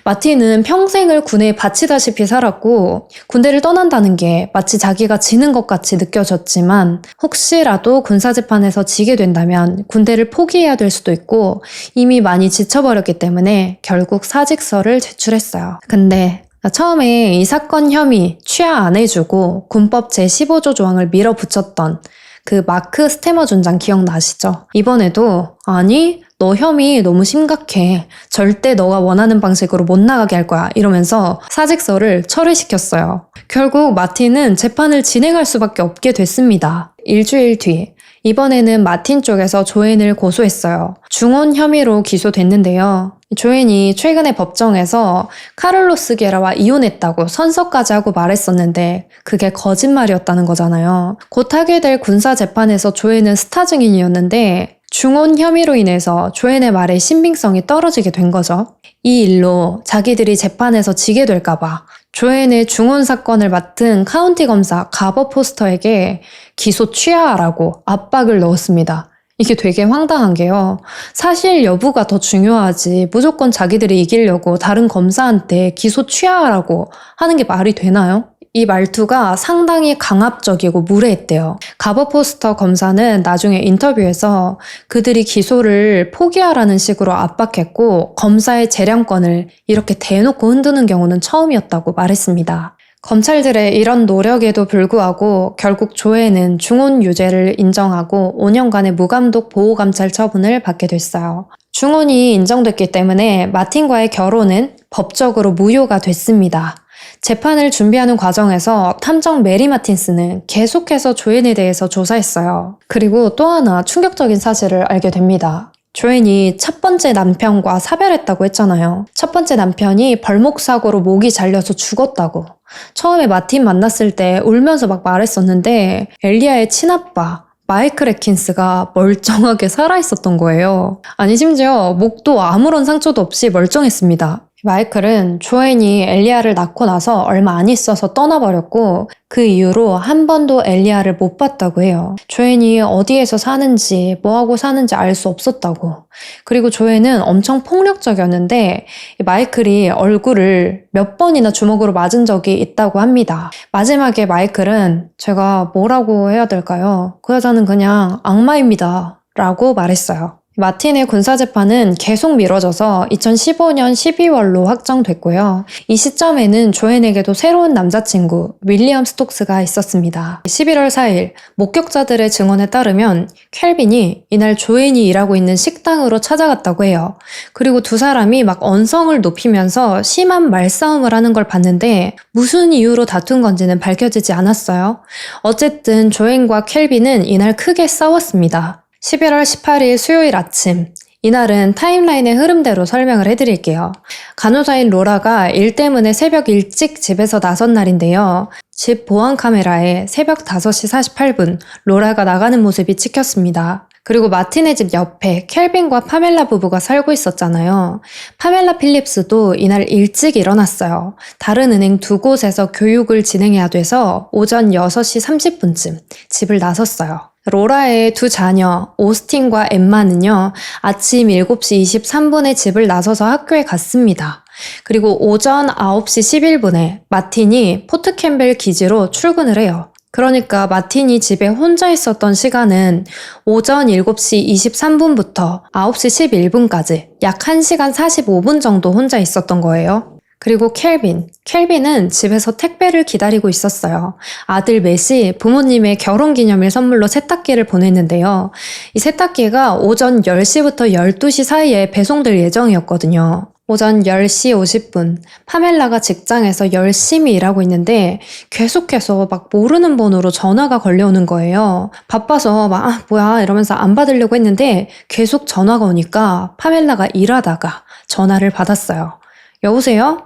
마틴은 평생을 군에 바치다시피 살았고 군대를 떠난다는 게 마치 자기가 지는 것 같이 느껴졌지만 혹시라도 군사재판에서 지게 된다면 군대를 포기해야 될 수도 있고 이미 많이 지쳐버렸기 때문에 결국 사직서를 제출했어요. 근데 처음에 이 사건 혐의 취하 안 해주고 군법 제15조 조항을 밀어붙였던 그 마크 스테머 준장 기억나시죠? 이번에도 아니 너 혐의 너무 심각해. 절대 너가 원하는 방식으로 못 나가게 할 거야. 이러면서 사직서를 철회시켰어요. 결국 마틴은 재판을 진행할 수밖에 없게 됐습니다. 일주일 뒤, 이번에는 마틴 쪽에서 조앤을 고소했어요. 중혼 혐의로 기소됐는데요. 조앤이 최근에 법정에서 카를로스 게라와 이혼했다고 선서까지 하고 말했었는데 그게 거짓말이었다는 거잖아요. 곧 하게 될 군사재판에서 조앤은 스타 증인이었는데 중혼 혐의로 인해서 조앤의 말의 신빙성이 떨어지게 된 거죠. 이 일로 자기들이 재판에서 지게 될까봐 조앤의 중혼 사건을 맡은 카운티 검사 가버 포스터에게 기소 취하하라고 압박을 넣었습니다. 이게 되게 황당한 게요. 사실 여부가 더 중요하지 무조건 자기들이 이기려고 다른 검사한테 기소 취하하라고 하는 게 말이 되나요? 이 말투가 상당히 강압적이고 무례했대요. 가버 포스터 검사는 나중에 인터뷰에서 그들이 기소를 포기하라는 식으로 압박했고 검사의 재량권을 이렇게 대놓고 흔드는 경우는 처음이었다고 말했습니다. 검찰들의 이런 노력에도 불구하고 결국 조앤은 중혼 유죄를 인정하고 5년간의 무감독 보호감찰 처분을 받게 됐어요. 중혼이 인정됐기 때문에 마틴과의 결혼은 법적으로 무효가 됐습니다. 재판을 준비하는 과정에서 탐정 메리 마틴스는 계속해서 조앤에 대해서 조사했어요. 그리고 또 하나 충격적인 사실을 알게 됩니다. 조앤이 첫 번째 남편과 사별했다고 했잖아요. 첫 번째 남편이 벌목사고로 목이 잘려서 죽었다고. 처음에 마틴 만났을 때 울면서 막 말했었는데 엘리아의 친아빠 마이클 애킨스가 멀쩡하게 살아있었던 거예요. 아니 심지어 목도 아무런 상처도 없이 멀쩡했습니다. 마이클은 조앤이 엘리아를 낳고 나서 얼마 안 있어서 떠나버렸고 그 이후로 한 번도 엘리아를 못 봤다고 해요. 조앤이 어디에서 사는지 뭐하고 사는지 알 수 없었다고. 그리고 조앤은 엄청 폭력적이었는데 마이클이 얼굴을 몇 번이나 주먹으로 맞은 적이 있다고 합니다. 마지막에 마이클은 제가 뭐라고 해야 될까요? 그 여자는 그냥 악마입니다 라고 말했어요. 마틴의 군사재판은 계속 미뤄져서 2015년 12월로 확정됐고요. 이 시점에는 조앤에게도 새로운 남자친구 윌리엄 스톡스가 있었습니다. 11월 4일 목격자들의 증언에 따르면 켈빈이 이날 조앤이 일하고 있는 식당으로 찾아갔다고 해요. 그리고 두 사람이 막 언성을 높이면서 심한 말싸움을 하는 걸 봤는데 무슨 이유로 다툰 건지는 밝혀지지 않았어요. 어쨌든 조앤과 켈빈은 이날 크게 싸웠습니다. 11월 18일 수요일 아침, 이날은 타임라인의 흐름대로 설명을 해드릴게요. 간호사인 로라가 일 때문에 새벽 일찍 집에서 나선 날인데요. 집 보안 카메라에 새벽 5시 48분 로라가 나가는 모습이 찍혔습니다. 그리고 마틴의 집 옆에 켈빈과 파멜라 부부가 살고 있었잖아요. 파멜라 필립스도 이날 일찍 일어났어요. 다른 은행 두 곳에서 교육을 진행해야 돼서 오전 6시 30분쯤 집을 나섰어요. 로라의 두 자녀 오스틴과 엠마는요. 아침 7시 23분에 집을 나서서 학교에 갔습니다. 그리고 오전 9시 11분에 마틴이 포트 캠벨 기지로 출근을 해요. 그러니까 마틴이 집에 혼자 있었던 시간은 오전 7시 23분부터 9시 11분까지 약 1시간 45분 정도 혼자 있었던 거예요. 그리고 켈빈은 집에서 택배를 기다리고 있었어요. 아들 맷이 부모님의 결혼기념일 선물로 세탁기를 보냈는데요. 이 세탁기가 오전 10시부터 12시 사이에 배송될 예정이었거든요. 오전 10시 50분, 파멜라가 직장에서 열심히 일하고 있는데 계속해서 막 모르는 번호로 전화가 걸려오는 거예요. 바빠서 막 뭐야 이러면서 안 받으려고 했는데 계속 전화가 오니까 파멜라가 일하다가 전화를 받았어요. 여보세요?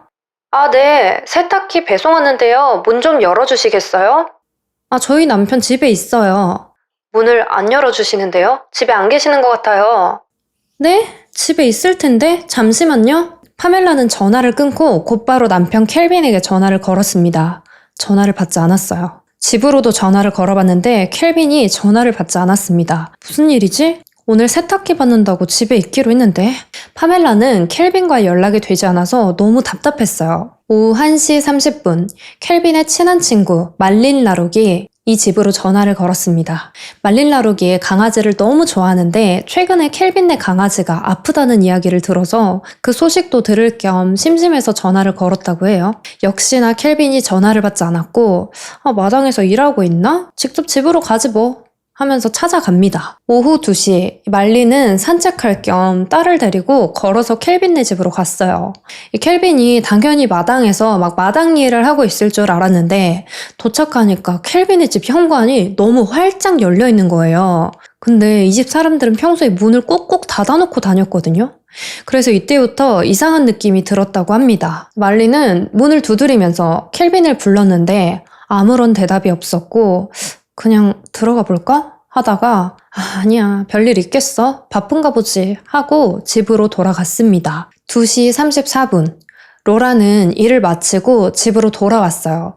아, 네. 세탁기 배송 왔는데요. 문 좀 열어주시겠어요? 아, 저희 남편 집에 있어요. 문을 안 열어주시는데요? 집에 안 계시는 것 같아요. 네? 집에 있을 텐데? 잠시만요. 파멜라는 전화를 끊고 곧바로 남편 켈빈에게 전화를 걸었습니다. 전화를 받지 않았어요. 집으로도 전화를 걸어봤는데 켈빈이 전화를 받지 않았습니다. 무슨 일이지? 오늘 세탁기 받는다고 집에 있기로 했는데 파멜라는 켈빈과 연락이 되지 않아서 너무 답답했어요. 오후 1시 30분 켈빈의 친한 친구 말린 라록이 이 집으로 전화를 걸었습니다. 말린 라록이 강아지를 너무 좋아하는데 최근에 켈빈네 강아지가 아프다는 이야기를 들어서 그 소식도 들을 겸 심심해서 전화를 걸었다고 해요. 역시나 켈빈이 전화를 받지 않았고 마당에서 일하고 있나? 직접 집으로 가지 뭐. 하면서 찾아갑니다. 오후 2시, 말리는 산책할 겸 딸을 데리고 걸어서 켈빈네 집으로 갔어요. 이 켈빈이 당연히 마당에서 막 마당 일을 하고 있을 줄 알았는데 도착하니까 켈빈네 집 현관이 너무 활짝 열려 있는 거예요. 근데 이 집 사람들은 평소에 문을 꼭꼭 닫아놓고 다녔거든요. 그래서 이때부터 이상한 느낌이 들었다고 합니다. 말리는 문을 두드리면서 켈빈을 불렀는데 아무런 대답이 없었고 그냥 들어가 볼까? 하다가 아니야 별일 있겠어? 바쁜가 보지 하고 집으로 돌아갔습니다. 2시 34분 로라는 일을 마치고 집으로 돌아왔어요.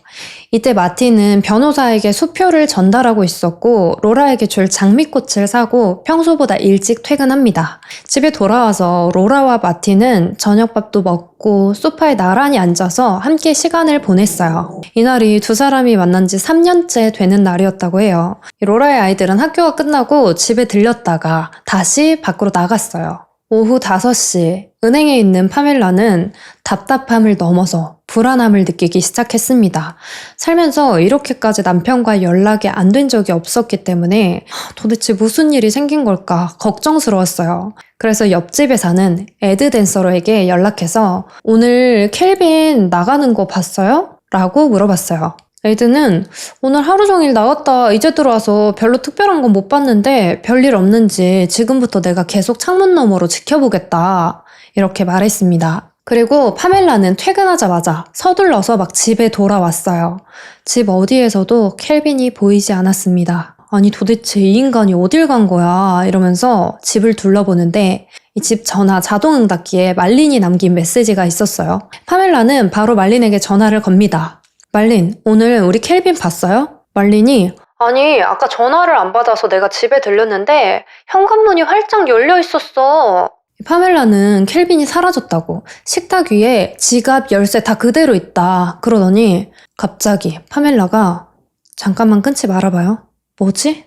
이때 마틴은 변호사에게 수표를 전달하고 있었고 로라에게 줄 장미꽃을 사고 평소보다 일찍 퇴근합니다. 집에 돌아와서 로라와 마틴은 저녁밥도 먹고 소파에 나란히 앉아서 함께 시간을 보냈어요. 이날이 두 사람이 만난 지 3년째 되는 날이었다고 해요. 로라의 아이들은 학교가 끝나고 집에 들렸다가 다시 밖으로 나갔어요. 오후 5시 은행에 있는 파멜라는 답답함을 넘어서 불안함을 느끼기 시작했습니다. 살면서 이렇게까지 남편과 연락이 안 된 적이 없었기 때문에 도대체 무슨 일이 생긴 걸까 걱정스러웠어요. 그래서 옆집에 사는 에드 댄서러에게 연락해서 오늘 켈빈 나가는 거 봤어요? 라고 물어봤어요. 에드는 오늘 하루 종일 나갔다 이제 들어와서 별로 특별한 건 못 봤는데 별일 없는지 지금부터 내가 계속 창문 너머로 지켜보겠다 이렇게 말했습니다. 그리고 파멜라는 퇴근하자마자 서둘러서 막 집에 돌아왔어요. 집 어디에서도 켈빈이 보이지 않았습니다. 아니 도대체 이 인간이 어딜 간 거야 이러면서 집을 둘러보는데 이 집 전화 자동응답기에 말린이 남긴 메시지가 있었어요. 파멜라는 바로 말린에게 전화를 겁니다. 말린, 오늘 우리 켈빈 봤어요? 말린이 아니, 아까 전화를 안 받아서 내가 집에 들렸는데 현관문이 활짝 열려 있었어. 파멜라는 켈빈이 사라졌다고 식탁 위에 지갑, 열쇠 다 그대로 있다 그러더니 갑자기 파멜라가 잠깐만 끊지 말아봐요. 뭐지?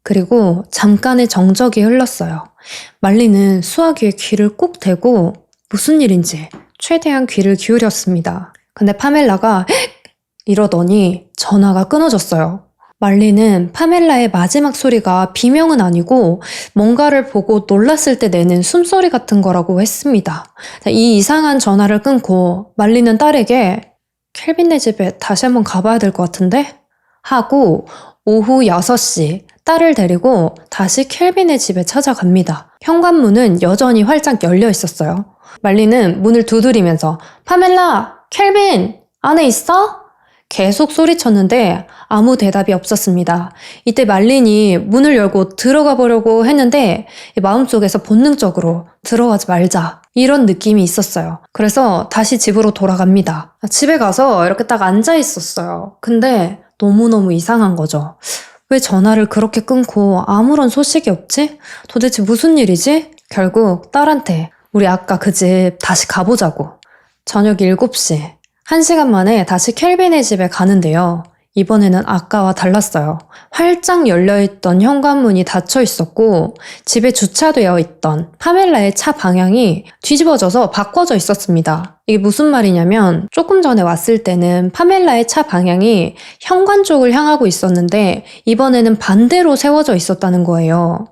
그리고 잠깐의 정적이 흘렀어요. 말린은 수화기에 귀를 꼭 대고 무슨 일인지 최대한 귀를 기울였습니다. 근데 파멜라가 이러더니 전화가 끊어졌어요. 말리는 파멜라의 마지막 소리가 비명은 아니고 뭔가를 보고 놀랐을 때 내는 숨소리 같은 거라고 했습니다. 이 이상한 전화를 끊고 말리는 딸에게 켈빈네 집에 다시 한번 가봐야 될 것 같은데? 하고 오후 6시 딸을 데리고 다시 켈빈의 집에 찾아갑니다. 현관문은 여전히 활짝 열려 있었어요. 말리는 문을 두드리면서 파멜라, 켈빈 안에 있어? 계속 소리쳤는데 아무 대답이 없었습니다. 이때 말린이 문을 열고 들어가 보려고 했는데 마음속에서 본능적으로 들어가지 말자 이런 느낌이 있었어요. 그래서 다시 집으로 돌아갑니다. 집에 가서 이렇게 딱 앉아 있었어요. 근데 너무너무 이상한 거죠. 왜 전화를 그렇게 끊고 아무런 소식이 없지? 도대체 무슨 일이지? 결국 딸한테 우리 아까 그 집 다시 가보자고. 저녁 7시 1시간 만에 다시 켈빈의 집에 가는데요. 이번에는 아까와 달랐어요. 활짝 열려있던 현관문이 닫혀 있었고 집에 주차되어 있던 파멜라의 차 방향이 뒤집어져서 바꿔져 있었습니다. 이게 무슨 말이냐면 조금 전에 왔을 때는 파멜라의 차 방향이 현관 쪽을 향하고 있었는데 이번에는 반대로 세워져 있었다는 거예요.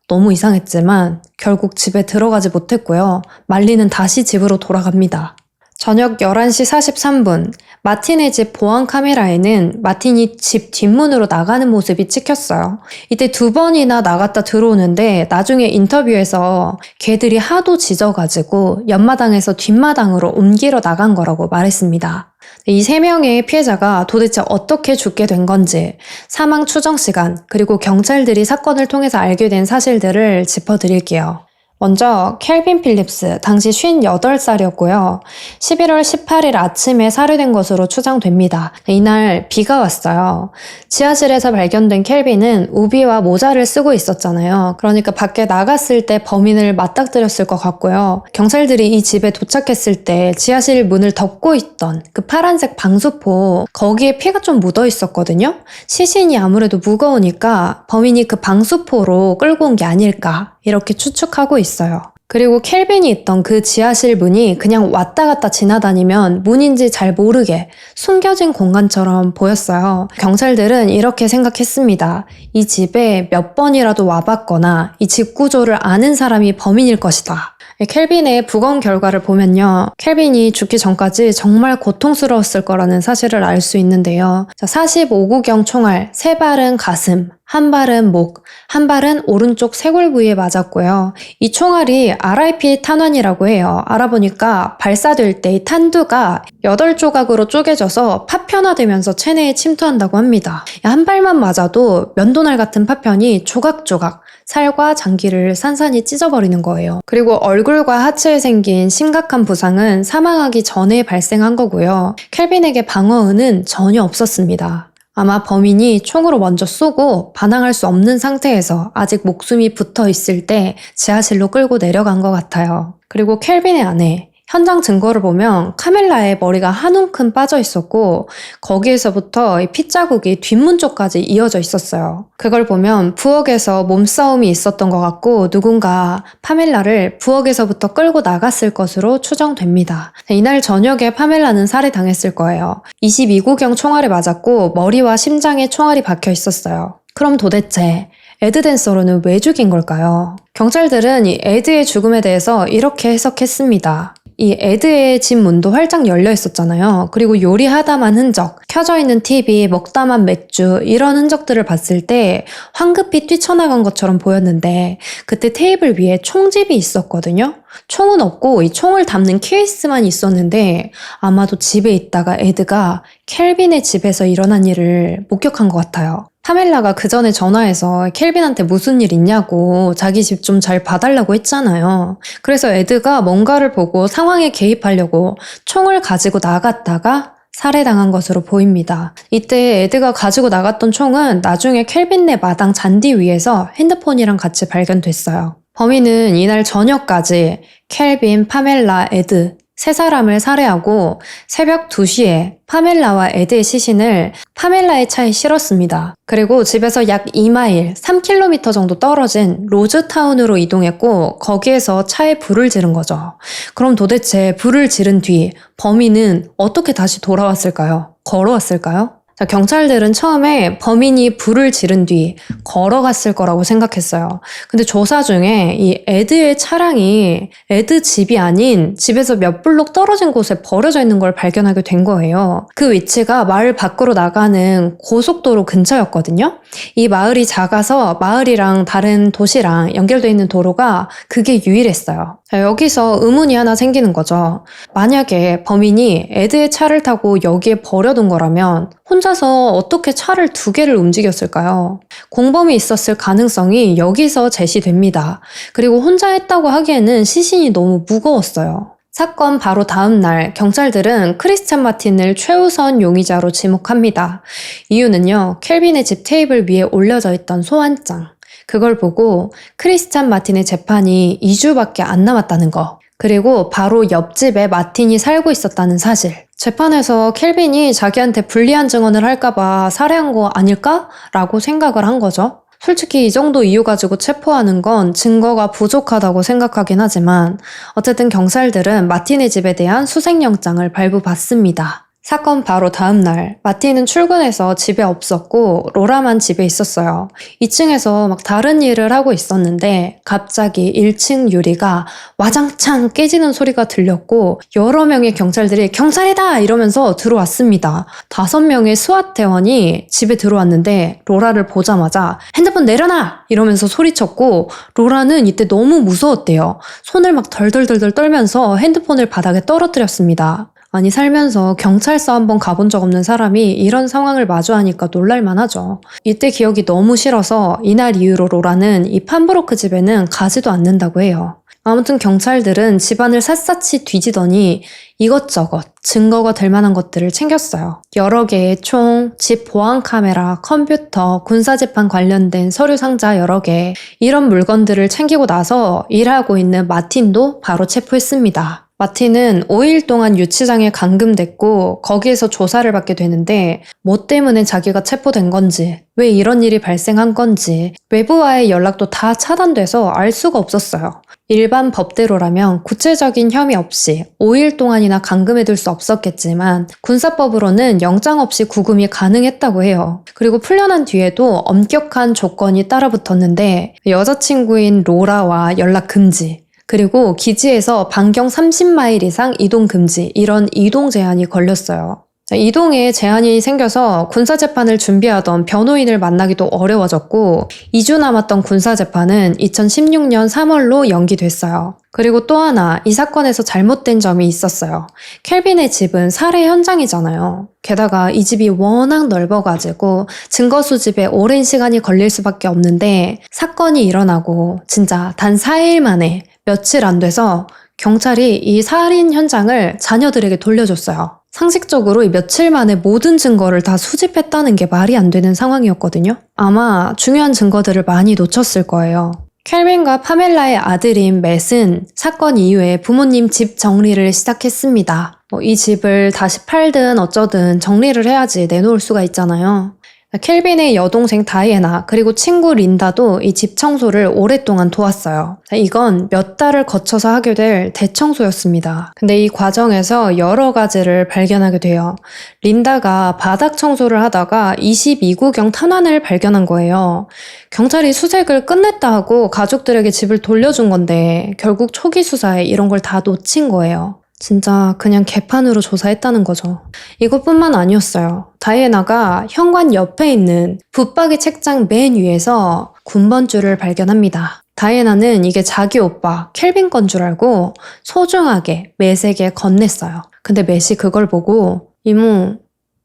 너무 이상했지만 결국 집에 들어가지 못했고요. 말리는 다시 집으로 돌아갑니다. 저녁 11시 43분 마틴의 집 보안 카메라에는 마틴이 집 뒷문으로 나가는 모습이 찍혔어요. 이때 2번이나 나갔다 들어오는데 나중에 인터뷰에서 걔들이 하도 짖어가지고 옆마당에서 뒷마당으로 옮기러 나간 거라고 말했습니다. 이 3명의 피해자가 도대체 어떻게 죽게 된 건지, 사망 추정 시간, 그리고 경찰들이 사건을 통해서 알게 된 사실들을 짚어드릴게요. 먼저 켈빈 필립스, 당시 58살이었고요. 11월 18일 아침에 살해된 것으로 추정됩니다. 이날 비가 왔어요. 지하실에서 발견된 켈빈은 우비와 모자를 쓰고 있었잖아요. 그러니까 밖에 나갔을 때 범인을 맞닥뜨렸을 것 같고요. 경찰들이 이 집에 도착했을 때 지하실 문을 덮고 있던 그 파란색 방수포, 거기에 피가 좀 묻어 있었거든요. 시신이 아무래도 무거우니까 범인이 그 방수포로 끌고 온 게 아닐까 이렇게 추측하고 있어요. 그리고 켈빈이 있던 그 지하실 문이 그냥 왔다 갔다 지나다니면 문인지 잘 모르게 숨겨진 공간처럼 보였어요. 경찰들은 이렇게 생각했습니다. 이 집에 몇 번이라도 와봤거나 이 집 구조를 아는 사람이 범인일 것이다. 켈빈의 부검 결과를 보면요. 켈빈이 죽기 전까지 정말 고통스러웠을 거라는 사실을 알 수 있는데요. 45구경 총알, 3발은 가슴, 1발은 목, 1발은 오른쪽 쇄골 부위에 맞았고요. 이 총알이 RIP 탄환이라고 해요. 알아보니까 발사될 때 이 탄두가 8조각으로 쪼개져서 파편화되면서 체내에 침투한다고 합니다. 1발만 맞아도 면도날 같은 파편이 조각조각 살과 장기를 산산이 찢어버리는 거예요. 그리고 얼굴과 하체에 생긴 심각한 부상은 사망하기 전에 발생한 거고요. 켈빈에게 방어은은 전혀 없었습니다. 아마 범인이 총으로 먼저 쏘고 반항할 수 없는 상태에서 아직 목숨이 붙어 있을 때 지하실로 끌고 내려간 것 같아요. 그리고 켈빈의 아내, 현장 증거를 보면 카멜라의 머리가 한 움큼 빠져 있었고 거기에서부터 이 핏자국이 뒷문 쪽까지 이어져 있었어요. 그걸 보면 부엌에서 몸싸움이 있었던 것 같고 누군가 파멜라를 부엌에서부터 끌고 나갔을 것으로 추정됩니다. 이날 저녁에 파멜라는 살해당했을 거예요. 22구경 총알에 맞았고 머리와 심장에 총알이 박혀 있었어요. 그럼 도대체 에드 댄서로는 왜 죽인 걸까요? 경찰들은 이 에드의 죽음에 대해서 이렇게 해석했습니다. 이 에드의 집 문도 활짝 열려 있었잖아요. 그리고 요리하다만 흔적, 켜져 있는 TV, 먹다만 맥주 이런 흔적들을 봤을 때 황급히 뛰쳐나간 것처럼 보였는데 그때 테이블 위에 총집이 있었거든요. 총은 없고 이 총을 담는 케이스만 있었는데 아마도 집에 있다가 에드가 켈빈의 집에서 일어난 일을 목격한 것 같아요. 파멜라가 그 전에 전화해서 켈빈한테 무슨 일 있냐고 자기 집 좀 잘 봐달라고 했잖아요. 그래서 에드가 뭔가를 보고 상황에 개입하려고 총을 가지고 나갔다가 살해당한 것으로 보입니다. 이때 에드가 가지고 나갔던 총은 나중에 켈빈네 마당 잔디 위에서 핸드폰이랑 같이 발견됐어요. 범인은 이날 저녁까지 켈빈, 파멜라, 에드 세 사람을 살해하고 새벽 2시에 파멜라와 에드의 시신을 파멜라의 차에 실었습니다. 그리고 집에서 약 2마일, 3km 정도 떨어진 로즈타운으로 이동했고 거기에서 차에 불을 지른 거죠. 그럼 도대체 불을 지른 뒤 범인은 어떻게 다시 돌아왔을까요? 걸어왔을까요? 경찰들은 처음에 범인이 불을 지른 뒤 걸어갔을 거라고 생각했어요. 근데 조사 중에 이 에드의 차량이 에드 집이 아닌 집에서 몇 블록 떨어진 곳에 버려져 있는 걸 발견하게 된 거예요. 그 위치가 마을 밖으로 나가는 고속도로 근처였거든요. 이 마을이 작아서 마을이랑 다른 도시랑 연결되어 있는 도로가 그게 유일했어요. 여기서 의문이 하나 생기는 거죠. 만약에 범인이 에드의 차를 타고 여기에 버려둔 거라면 혼자서 어떻게 차를 2개를 움직였을까요? 공범이 있었을 가능성이 여기서 제시됩니다. 그리고 혼자 했다고 하기에는 시신이 너무 무거웠어요. 사건 바로 다음 날 경찰들은 크리스찬 마틴을 최우선 용의자로 지목합니다. 이유는요, 켈빈의 집 테이블 위에 올려져 있던 소환장. 그걸 보고 크리스찬 마틴의 재판이 2주밖에 안 남았다는 거. 그리고 바로 옆집에 마틴이 살고 있었다는 사실. 재판에서 켈빈이 자기한테 불리한 증언을 할까봐 살해한 거 아닐까? 라고 생각을 한 거죠. 솔직히 이 정도 이유 가지고 체포하는 건 증거가 부족하다고 생각하긴 하지만 어쨌든 경찰들은 마틴의 집에 대한 수색영장을 발부받습니다. 사건 바로 다음 날 마틴은 출근해서 집에 없었고 로라만 집에 있었어요. 2층에서 막 다른 일을 하고 있었는데 갑자기 1층 유리가 와장창 깨지는 소리가 들렸고 여러 명의 경찰들이 경찰이다! 이러면서 들어왔습니다. 5명의 스왓 대원이 집에 들어왔는데 로라를 보자마자 핸드폰 내려놔! 이러면서 소리쳤고 로라는 이때 너무 무서웠대요. 손을 막 덜덜덜덜 떨면서 핸드폰을 바닥에 떨어뜨렸습니다. 아니 살면서 경찰서 한번 가본 적 없는 사람이 이런 상황을 마주하니까 놀랄만 하죠. 이때 기억이 너무 싫어서 이날 이후로 로라는 이 판브로크 집에는 가지도 않는다고 해요. 아무튼 경찰들은 집안을 샅샅이 뒤지더니 이것저것 증거가 될 만한 것들을 챙겼어요. 여러 개의 총, 집 보안 카메라, 컴퓨터, 군사재판 관련된 서류 상자 여러 개 이런 물건들을 챙기고 나서 일하고 있는 마틴도 바로 체포했습니다. 마틴은 5일 동안 유치장에 감금됐고 거기에서 조사를 받게 되는데 뭐 때문에 자기가 체포된 건지, 왜 이런 일이 발생한 건지, 외부와의 연락도 다 차단돼서 알 수가 없었어요. 일반 법대로라면 구체적인 혐의 없이 5일 동안이나 감금해둘 수 없었겠지만 군사법으로는 영장 없이 구금이 가능했다고 해요. 그리고 풀려난 뒤에도 엄격한 조건이 따라붙었는데 여자친구인 로라와 연락 금지, 그리고 기지에서 반경 30마일 이상 이동 금지, 이런 이동 제한이 걸렸어요. 이동에 제한이 생겨서 군사재판을 준비하던 변호인을 만나기도 어려워졌고 2주 남았던 군사재판은 2016년 3월로 연기됐어요. 그리고 또 하나, 이 사건에서 잘못된 점이 있었어요. 켈빈의 집은 살해 현장이잖아요. 게다가 이 집이 워낙 넓어가지고 증거 수집에 오랜 시간이 걸릴 수밖에 없는데 사건이 일어나고 진짜 단 4일 만에 며칠 안 돼서 경찰이 이 살인 현장을 자녀들에게 돌려줬어요. 상식적으로 이 며칠 만에 모든 증거를 다 수집했다는 게 말이 안 되는 상황이었거든요. 아마 중요한 증거들을 많이 놓쳤을 거예요. 켈빈과 파멜라의 아들인 맷은 사건 이후에 부모님 집 정리를 시작했습니다. 이 집을 다시 팔든 어쩌든 정리를 해야지 내놓을 수가 있잖아요. 켈빈의 여동생 다이애나 그리고 친구 린다도 이 집 청소를 오랫동안 도왔어요. 이건 몇 달을 거쳐서 하게 될 대청소였습니다. 근데 이 과정에서 여러 가지를 발견하게 돼요. 린다가 바닥 청소를 하다가 22구경 탄환을 발견한 거예요. 경찰이 수색을 끝냈다 하고 가족들에게 집을 돌려준 건데 결국 초기 수사에 이런 걸 다 놓친 거예요. 진짜 그냥 개판으로 조사했다는 거죠. 이것뿐만 아니었어요. 다이애나가 현관 옆에 있는 붙박이 책장 맨 위에서 군번줄을 발견합니다. 다이애나는 이게 자기 오빠 켈빈 건 줄 알고 소중하게 맷에게 건넸어요. 근데 맷이 그걸 보고 이모,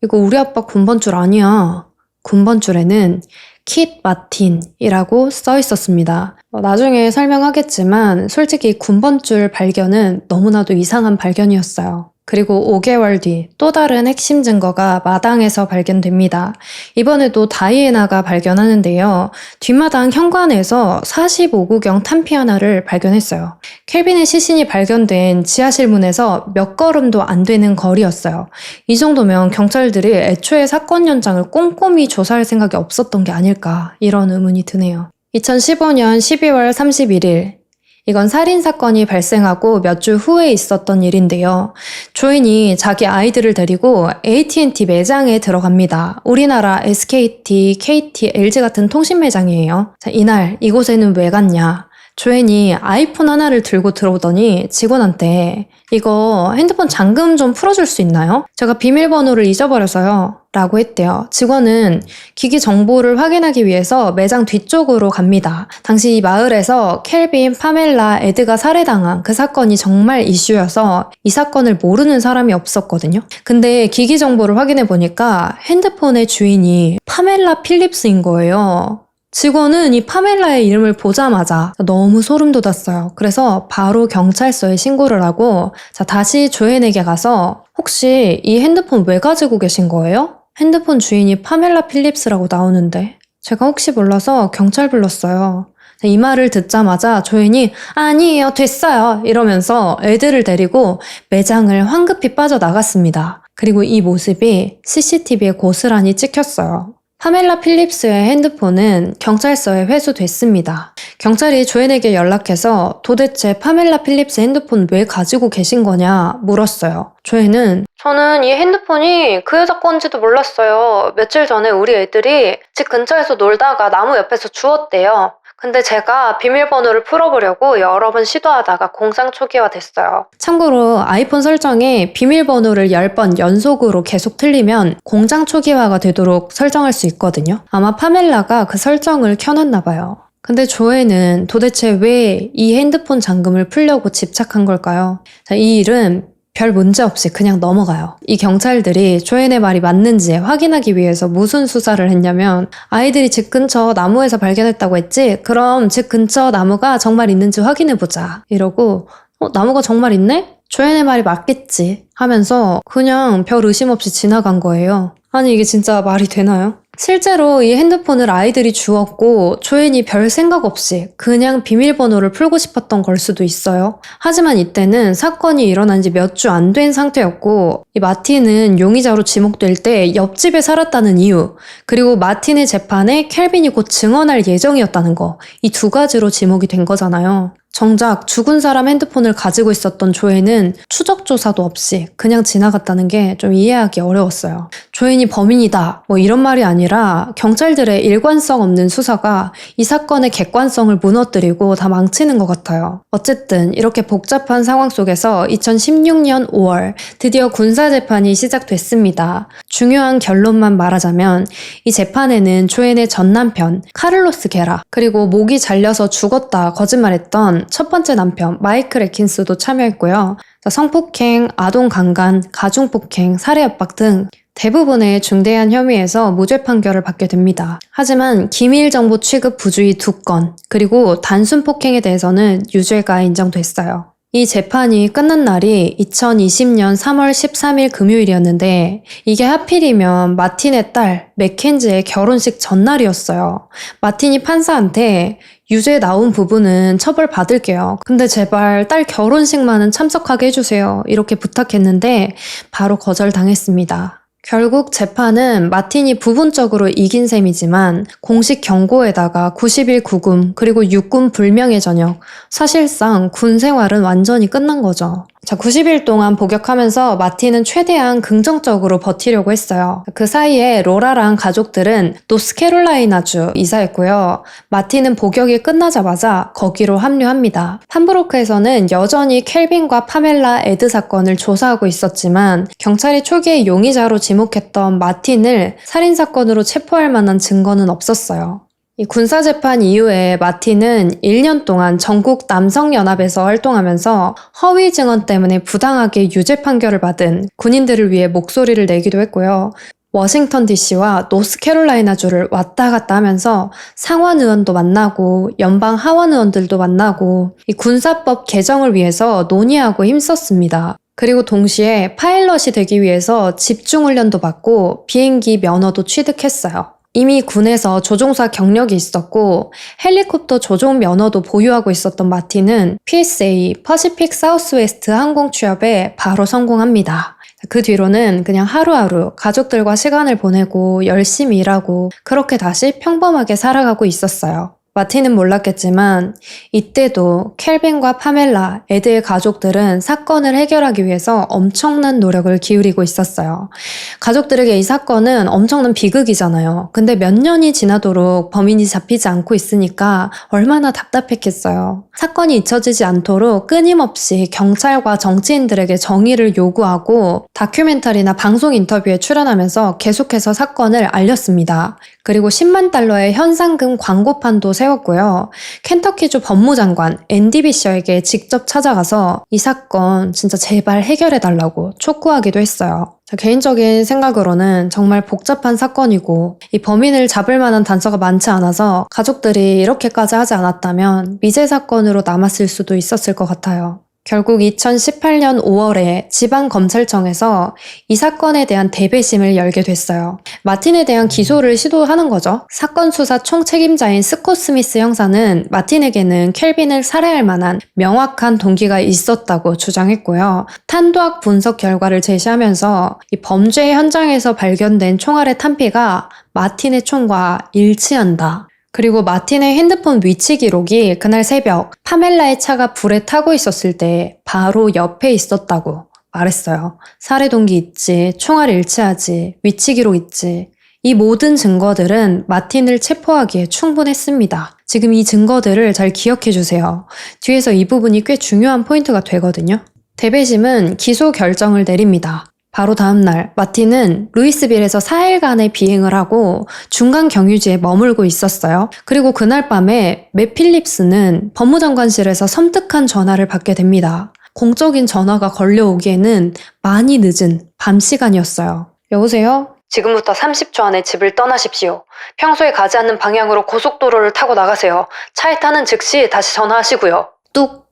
이거 우리 아빠 군번줄 아니야. 군번줄에는 킷 마틴이라고 써 있었습니다. 나중에 설명하겠지만 솔직히 군번줄 발견은 너무나도 이상한 발견이었어요. 그리고 5개월 뒤 또 다른 핵심 증거가 마당에서 발견됩니다. 이번에도 다이애나가 발견하는데요. 뒷마당 현관에서 45구경 탄피 하나를 발견했어요. 켈빈의 시신이 발견된 지하실 문에서 몇 걸음도 안 되는 거리였어요. 이 정도면 경찰들이 애초에 사건 현장을 꼼꼼히 조사할 생각이 없었던 게 아닐까, 이런 의문이 드네요. 2015년 12월 31일, 이건 살인사건이 발생하고 몇 주 후에 있었던 일인데요. 조인이 자기 아이들을 데리고 AT&T 매장에 들어갑니다. 우리나라 SKT, KT, LG 같은 통신 매장이에요. 자, 이날 이곳에는 왜 갔냐? 조인이 아이폰 하나를 들고 들어오더니 직원한테 이거 핸드폰 잠금 좀 풀어줄 수 있나요? 제가 비밀번호를 잊어버려서요. 라고 했대요. 직원은 기기 정보를 확인하기 위해서 매장 뒤쪽으로 갑니다. 당시 이 마을에서 켈빈, 파멜라, 에드가 살해당한 그 사건이 정말 이슈여서 이 사건을 모르는 사람이 없었거든요. 근데 기기 정보를 확인해 보니까 핸드폰의 주인이 파멜라 필립스인 거예요. 직원은 이 파멜라의 이름을 보자마자 너무 소름 돋았어요. 그래서 바로 경찰서에 신고를 하고 다시 조앤에게 가서 혹시 이 핸드폰 왜 가지고 계신 거예요? 핸드폰 주인이 파멜라 필립스라고 나오는데 제가 혹시 몰라서 경찰 불렀어요. 이 말을 듣자마자 조앤이 아니에요, 됐어요 이러면서 애들을 데리고 매장을 황급히 빠져나갔습니다. 그리고 이 모습이 CCTV에 고스란히 찍혔어요. 파멜라 필립스의 핸드폰은 경찰서에 회수됐습니다. 경찰이 조앤에게 연락해서 도대체 파멜라 필립스 핸드폰 왜 가지고 계신 거냐 물었어요. 조앤은 저는 이 핸드폰이 그 여자 건지도 몰랐어요. 며칠 전에 우리 애들이 집 근처에서 놀다가 나무 옆에서 주웠대요. 근데 제가 비밀번호를 풀어보려고 여러 번 시도하다가 공상 초기화 됐어요. 참고로 아이폰 설정에 비밀번호를 10번 연속으로 계속 틀리면 공장 초기화가 되도록 설정할 수 있거든요. 아마 파멜라가 그 설정을 켜놨나 봐요. 근데 조앤은 도대체 왜 이 핸드폰 잠금을 풀려고 집착한 걸까요? 이 일은 별 문제 없이 그냥 넘어가요. 이 경찰들이 조앤의 말이 맞는지 확인하기 위해서 무슨 수사를 했냐면 아이들이 집 근처 나무에서 발견했다고 했지? 그럼 집 근처 나무가 정말 있는지 확인해보자. 이러고 나무가 정말 있네? 조앤의 말이 맞겠지 하면서 그냥 별 의심 없이 지나간 거예요. 아니 이게 진짜 말이 되나요? 실제로 이 핸드폰을 아이들이 주었고 조앤이 별 생각 없이 그냥 비밀번호를 풀고 싶었던 걸 수도 있어요. 하지만 이때는 사건이 일어난 지 몇 주 안 된 상태였고 이 마틴은 용의자로 지목될 때 옆집에 살았다는 이유, 그리고 마틴의 재판에 켈빈이 곧 증언할 예정이었다는 거, 이 두 가지로 지목이 된 거잖아요. 정작 죽은 사람 핸드폰을 가지고 있었던 조앤은 추적 조사도 없이 그냥 지나갔다는 게 좀 이해하기 어려웠어요. 조앤이 범인이다 뭐 이런 말이 아니라 경찰들의 일관성 없는 수사가 이 사건의 객관성을 무너뜨리고 다 망치는 것 같아요. 어쨌든 이렇게 복잡한 상황 속에서 2016년 5월 드디어 군사재판이 시작됐습니다. 중요한 결론만 말하자면 이 재판에는 조앤의 전남편 카를로스 게라, 그리고 목이 잘려서 죽었다 거짓말했던 첫 번째 남편 마이클 애킨스도 참여했고요. 성폭행, 아동 강간, 가중폭행, 살해 협박 등 대부분의 중대한 혐의에서 무죄 판결을 받게 됩니다. 하지만 기밀 정보 취급 부주의 2건, 그리고 단순 폭행에 대해서는 유죄가 인정됐어요. 이 재판이 끝난 날이 2020년 3월 13일 금요일이었는데 이게 하필이면 마틴의 딸 맥켄지의 결혼식 전날이었어요. 마틴이 판사한테 유죄 나온 부분은 처벌받을게요. 근데 제발 딸 결혼식만은 참석하게 해주세요. 이렇게 부탁했는데 바로 거절당했습니다. 결국 재판은 마틴이 부분적으로 이긴 셈이지만 공식 경고에다가 90일 구금 그리고 육군 불명예 전역, 사실상 군 생활은 완전히 끝난 거죠. 90일 동안 복역하면서 마틴은 최대한 긍정적으로 버티려고 했어요. 그 사이에 로라랑 가족들은 노스캐롤라이나주 이사했고요. 마틴은 복역이 끝나자마자 거기로 합류합니다. 팜브로크에서는 여전히 켈빈과 파멜라 에드 사건을 조사하고 있었지만 경찰이 초기에 용의자로 지목했던 마틴을 살인사건으로 체포할 만한 증거는 없었어요. 이 군사재판 이후에 마틴은 1년 동안 전국 남성연합에서 활동하면서 허위 증언 때문에 부당하게 유죄 판결을 받은 군인들을 위해 목소리를 내기도 했고요. 워싱턴 DC와 노스캐롤라이나주를 왔다 갔다 하면서 상원 의원도 만나고 연방 하원 의원들도 만나고 이 군사법 개정을 위해서 논의하고 힘썼습니다. 그리고 동시에 파일럿이 되기 위해서 집중훈련도 받고 비행기 면허도 취득했어요. 이미 군에서 조종사 경력이 있었고 헬리콥터 조종 면허도 보유하고 있었던 마틴은 PSA, 퍼시픽 사우스웨스트 항공 취업에 바로 성공합니다. 그 뒤로는 그냥 하루하루 가족들과 시간을 보내고 열심히 일하고 그렇게 다시 평범하게 살아가고 있었어요. 마틴은 몰랐겠지만 이때도 켈빈과 파멜라, 에드의 가족들은 사건을 해결하기 위해서 엄청난 노력을 기울이고 있었어요. 가족들에게 이 사건은 엄청난 비극이잖아요. 근데 몇 년이 지나도록 범인이 잡히지 않고 있으니까 얼마나 답답했겠어요. 사건이 잊혀지지 않도록 끊임없이 경찰과 정치인들에게 정의를 요구하고 다큐멘터리나 방송 인터뷰에 출연하면서 계속해서 사건을 알렸습니다. 그리고 10만 달러의 현상금 광고판도 세웠고요. 켄터키주 법무장관 앤디 비셔에게 직접 찾아가서 이 사건 진짜 제발 해결해달라고 촉구하기도 했어요. 개인적인 생각으로는 정말 복잡한 사건이고 이 범인을 잡을 만한 단서가 많지 않아서 가족들이 이렇게까지 하지 않았다면 미제 사건으로 남았을 수도 있었을 것 같아요. 결국 2018년 5월에 지방검찰청에서 이 사건에 대한 대배심을 열게 됐어요. 마틴에 대한 기소를 시도하는 거죠. 사건 수사 총책임자인 스콧 스미스 형사는 마틴에게는 켈빈을 살해할 만한 명확한 동기가 있었다고 주장했고요. 탄도학 분석 결과를 제시하면서 이 범죄 현장에서 발견된 총알의 탄피가 마틴의 총과 일치한다. 그리고 마틴의 핸드폰 위치 기록이 그날 새벽 파멜라의 차가 불에 타고 있었을 때 바로 옆에 있었다고 말했어요. 살해 동기 있지, 총알 일치하지, 위치 기록 있지. 이 모든 증거들은 마틴을 체포하기에 충분했습니다. 지금 이 증거들을 잘 기억해 주세요. 뒤에서 이 부분이 꽤 중요한 포인트가 되거든요. 대배심은 기소 결정을 내립니다. 바로 다음날 마틴은 루이스빌에서 4일간의 비행을 하고 중간 경유지에 머물고 있었어요. 그리고 그날 밤에 맷 필립스는 법무장관실에서 섬뜩한 전화를 받게 됩니다. 공적인 전화가 걸려오기에는 많이 늦은 밤 시간이었어요. 여보세요? 지금부터 30초 안에 집을 떠나십시오. 평소에 가지 않는 방향으로 고속도로를 타고 나가세요. 차에 타는 즉시 다시 전화하시고요. 뚝!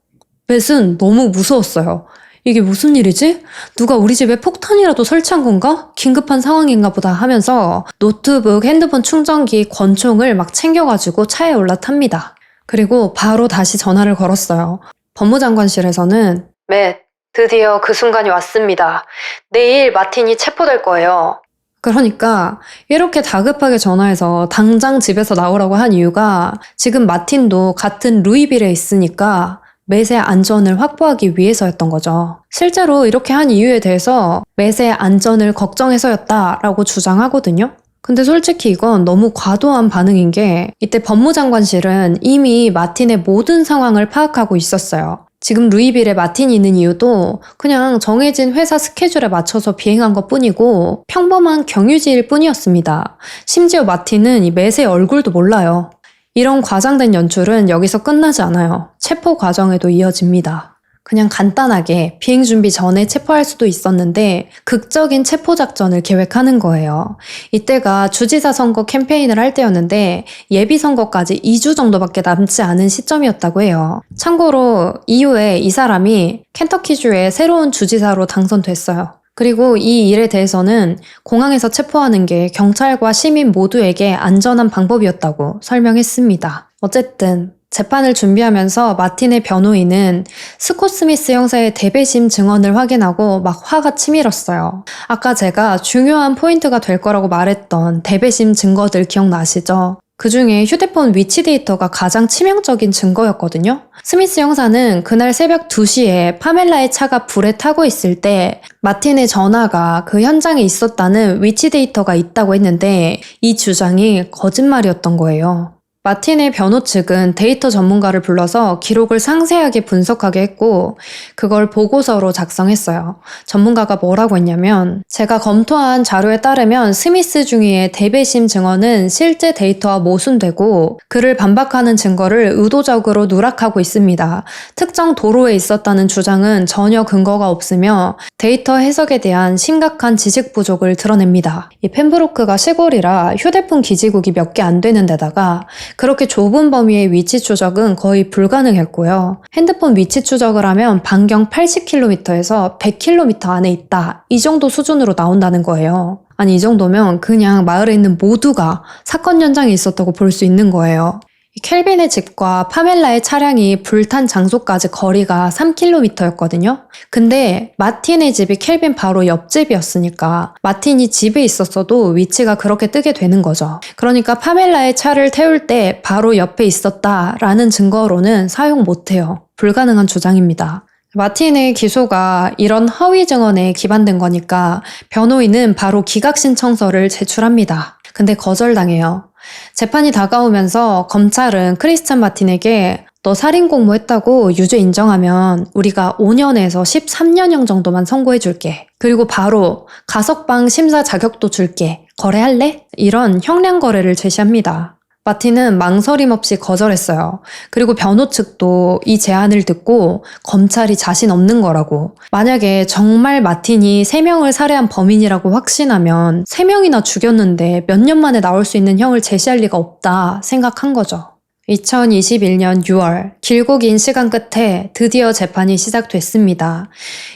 맷은 너무 무서웠어요. 이게 무슨 일이지? 누가 우리 집에 폭탄이라도 설치한 건가? 긴급한 상황인가 보다 하면서 노트북, 핸드폰 충전기, 권총을 막 챙겨가지고 차에 올라탑니다. 그리고 바로 다시 전화를 걸었어요. 법무장관실에서는 맷, 드디어 그 순간이 왔습니다. 내일 마틴이 체포될 거예요. 그러니까 이렇게 다급하게 전화해서 당장 집에서 나오라고 한 이유가 지금 마틴도 같은 루이빌에 있으니까 맷의 안전을 확보하기 위해서였던 거죠. 실제로 이렇게 한 이유에 대해서 맷의 안전을 걱정해서였다라고 주장하거든요. 근데 솔직히 이건 너무 과도한 반응인 게 이때 법무장관실은 이미 마틴의 모든 상황을 파악하고 있었어요. 지금 루이빌에 마틴이 있는 이유도 그냥 정해진 회사 스케줄에 맞춰서 비행한 것 뿐이고 평범한 경유지일 뿐이었습니다. 심지어 마틴은 이 맷의 얼굴도 몰라요. 이런 과장된 연출은 여기서 끝나지 않아요. 체포 과정에도 이어집니다. 그냥 간단하게 비행 준비 전에 체포할 수도 있었는데 극적인 체포 작전을 계획하는 거예요. 이때가 주지사 선거 캠페인을 할 때였는데 예비 선거까지 2주 정도밖에 남지 않은 시점이었다고 해요. 참고로 이후에 이 사람이 켄터키주의 새로운 주지사로 당선됐어요. 그리고 이 일에 대해서는 공항에서 체포하는 게 경찰과 시민 모두에게 안전한 방법이었다고 설명했습니다. 어쨌든 재판을 준비하면서 마틴의 변호인은 스콧 스미스 형사의 대배심 증언을 확인하고 막 화가 치밀었어요. 아까 제가 중요한 포인트가 될 거라고 말했던 대배심 증거들 기억나시죠? 그 중에 휴대폰 위치 데이터가 가장 치명적인 증거였거든요. 스미스 형사는 그날 새벽 2시에 파멜라의 차가 불에 타고 있을 때 마틴의 전화가 그 현장에 있었다는 위치 데이터가 있다고 했는데 이 주장이 거짓말이었던 거예요. 마틴의 변호 측은 데이터 전문가를 불러서 기록을 상세하게 분석하게 했고 그걸 보고서로 작성했어요. 전문가가 뭐라고 했냐면 제가 검토한 자료에 따르면 스미스 중위의 대배심 증언은 실제 데이터와 모순되고 그를 반박하는 증거를 의도적으로 누락하고 있습니다. 특정 도로에 있었다는 주장은 전혀 근거가 없으며 데이터 해석에 대한 심각한 지식 부족을 드러냅니다. 이 펜브로크가 시골이라 휴대폰 기지국이 몇 개 안 되는 데다가 그렇게 좁은 범위의 위치 추적은 거의 불가능했고요. 핸드폰 위치 추적을 하면 반경 80km에서 100km 안에 있다. 이 정도 수준으로 나온다는 거예요. 아니 이 정도면 그냥 마을에 있는 모두가 사건 현장에 있었다고 볼 수 있는 거예요. 켈빈의 집과 파멜라의 차량이 불탄 장소까지 거리가 3km였거든요. 근데 마틴의 집이 켈빈 바로 옆집이었으니까 마틴이 집에 있었어도 위치가 그렇게 뜨게 되는 거죠. 그러니까 파멜라의 차를 태울 때 바로 옆에 있었다라는 증거로는 사용 못해요. 불가능한 주장입니다. 마틴의 기소가 이런 허위 증언에 기반된 거니까 변호인은 바로 기각 신청서를 제출합니다. 근데 거절당해요. 재판이 다가오면서 검찰은 크리스찬 마틴에게 너 살인 공모했다고 유죄 인정하면 우리가 5년에서 13년형 정도만 선고해줄게. 그리고 바로 가석방 심사 자격도 줄게. 거래할래? 이런 형량 거래를 제시합니다. 마틴은 망설임 없이 거절했어요. 그리고 변호 측도 이 제안을 듣고 검찰이 자신 없는 거라고. 만약에 정말 마틴이 3명을 살해한 범인이라고 확신하면 3명이나 죽였는데 몇 년 만에 나올 수 있는 형을 제시할 리가 없다 생각한 거죠. 2021년 6월 길고 긴 시간 끝에 드디어 재판이 시작됐습니다.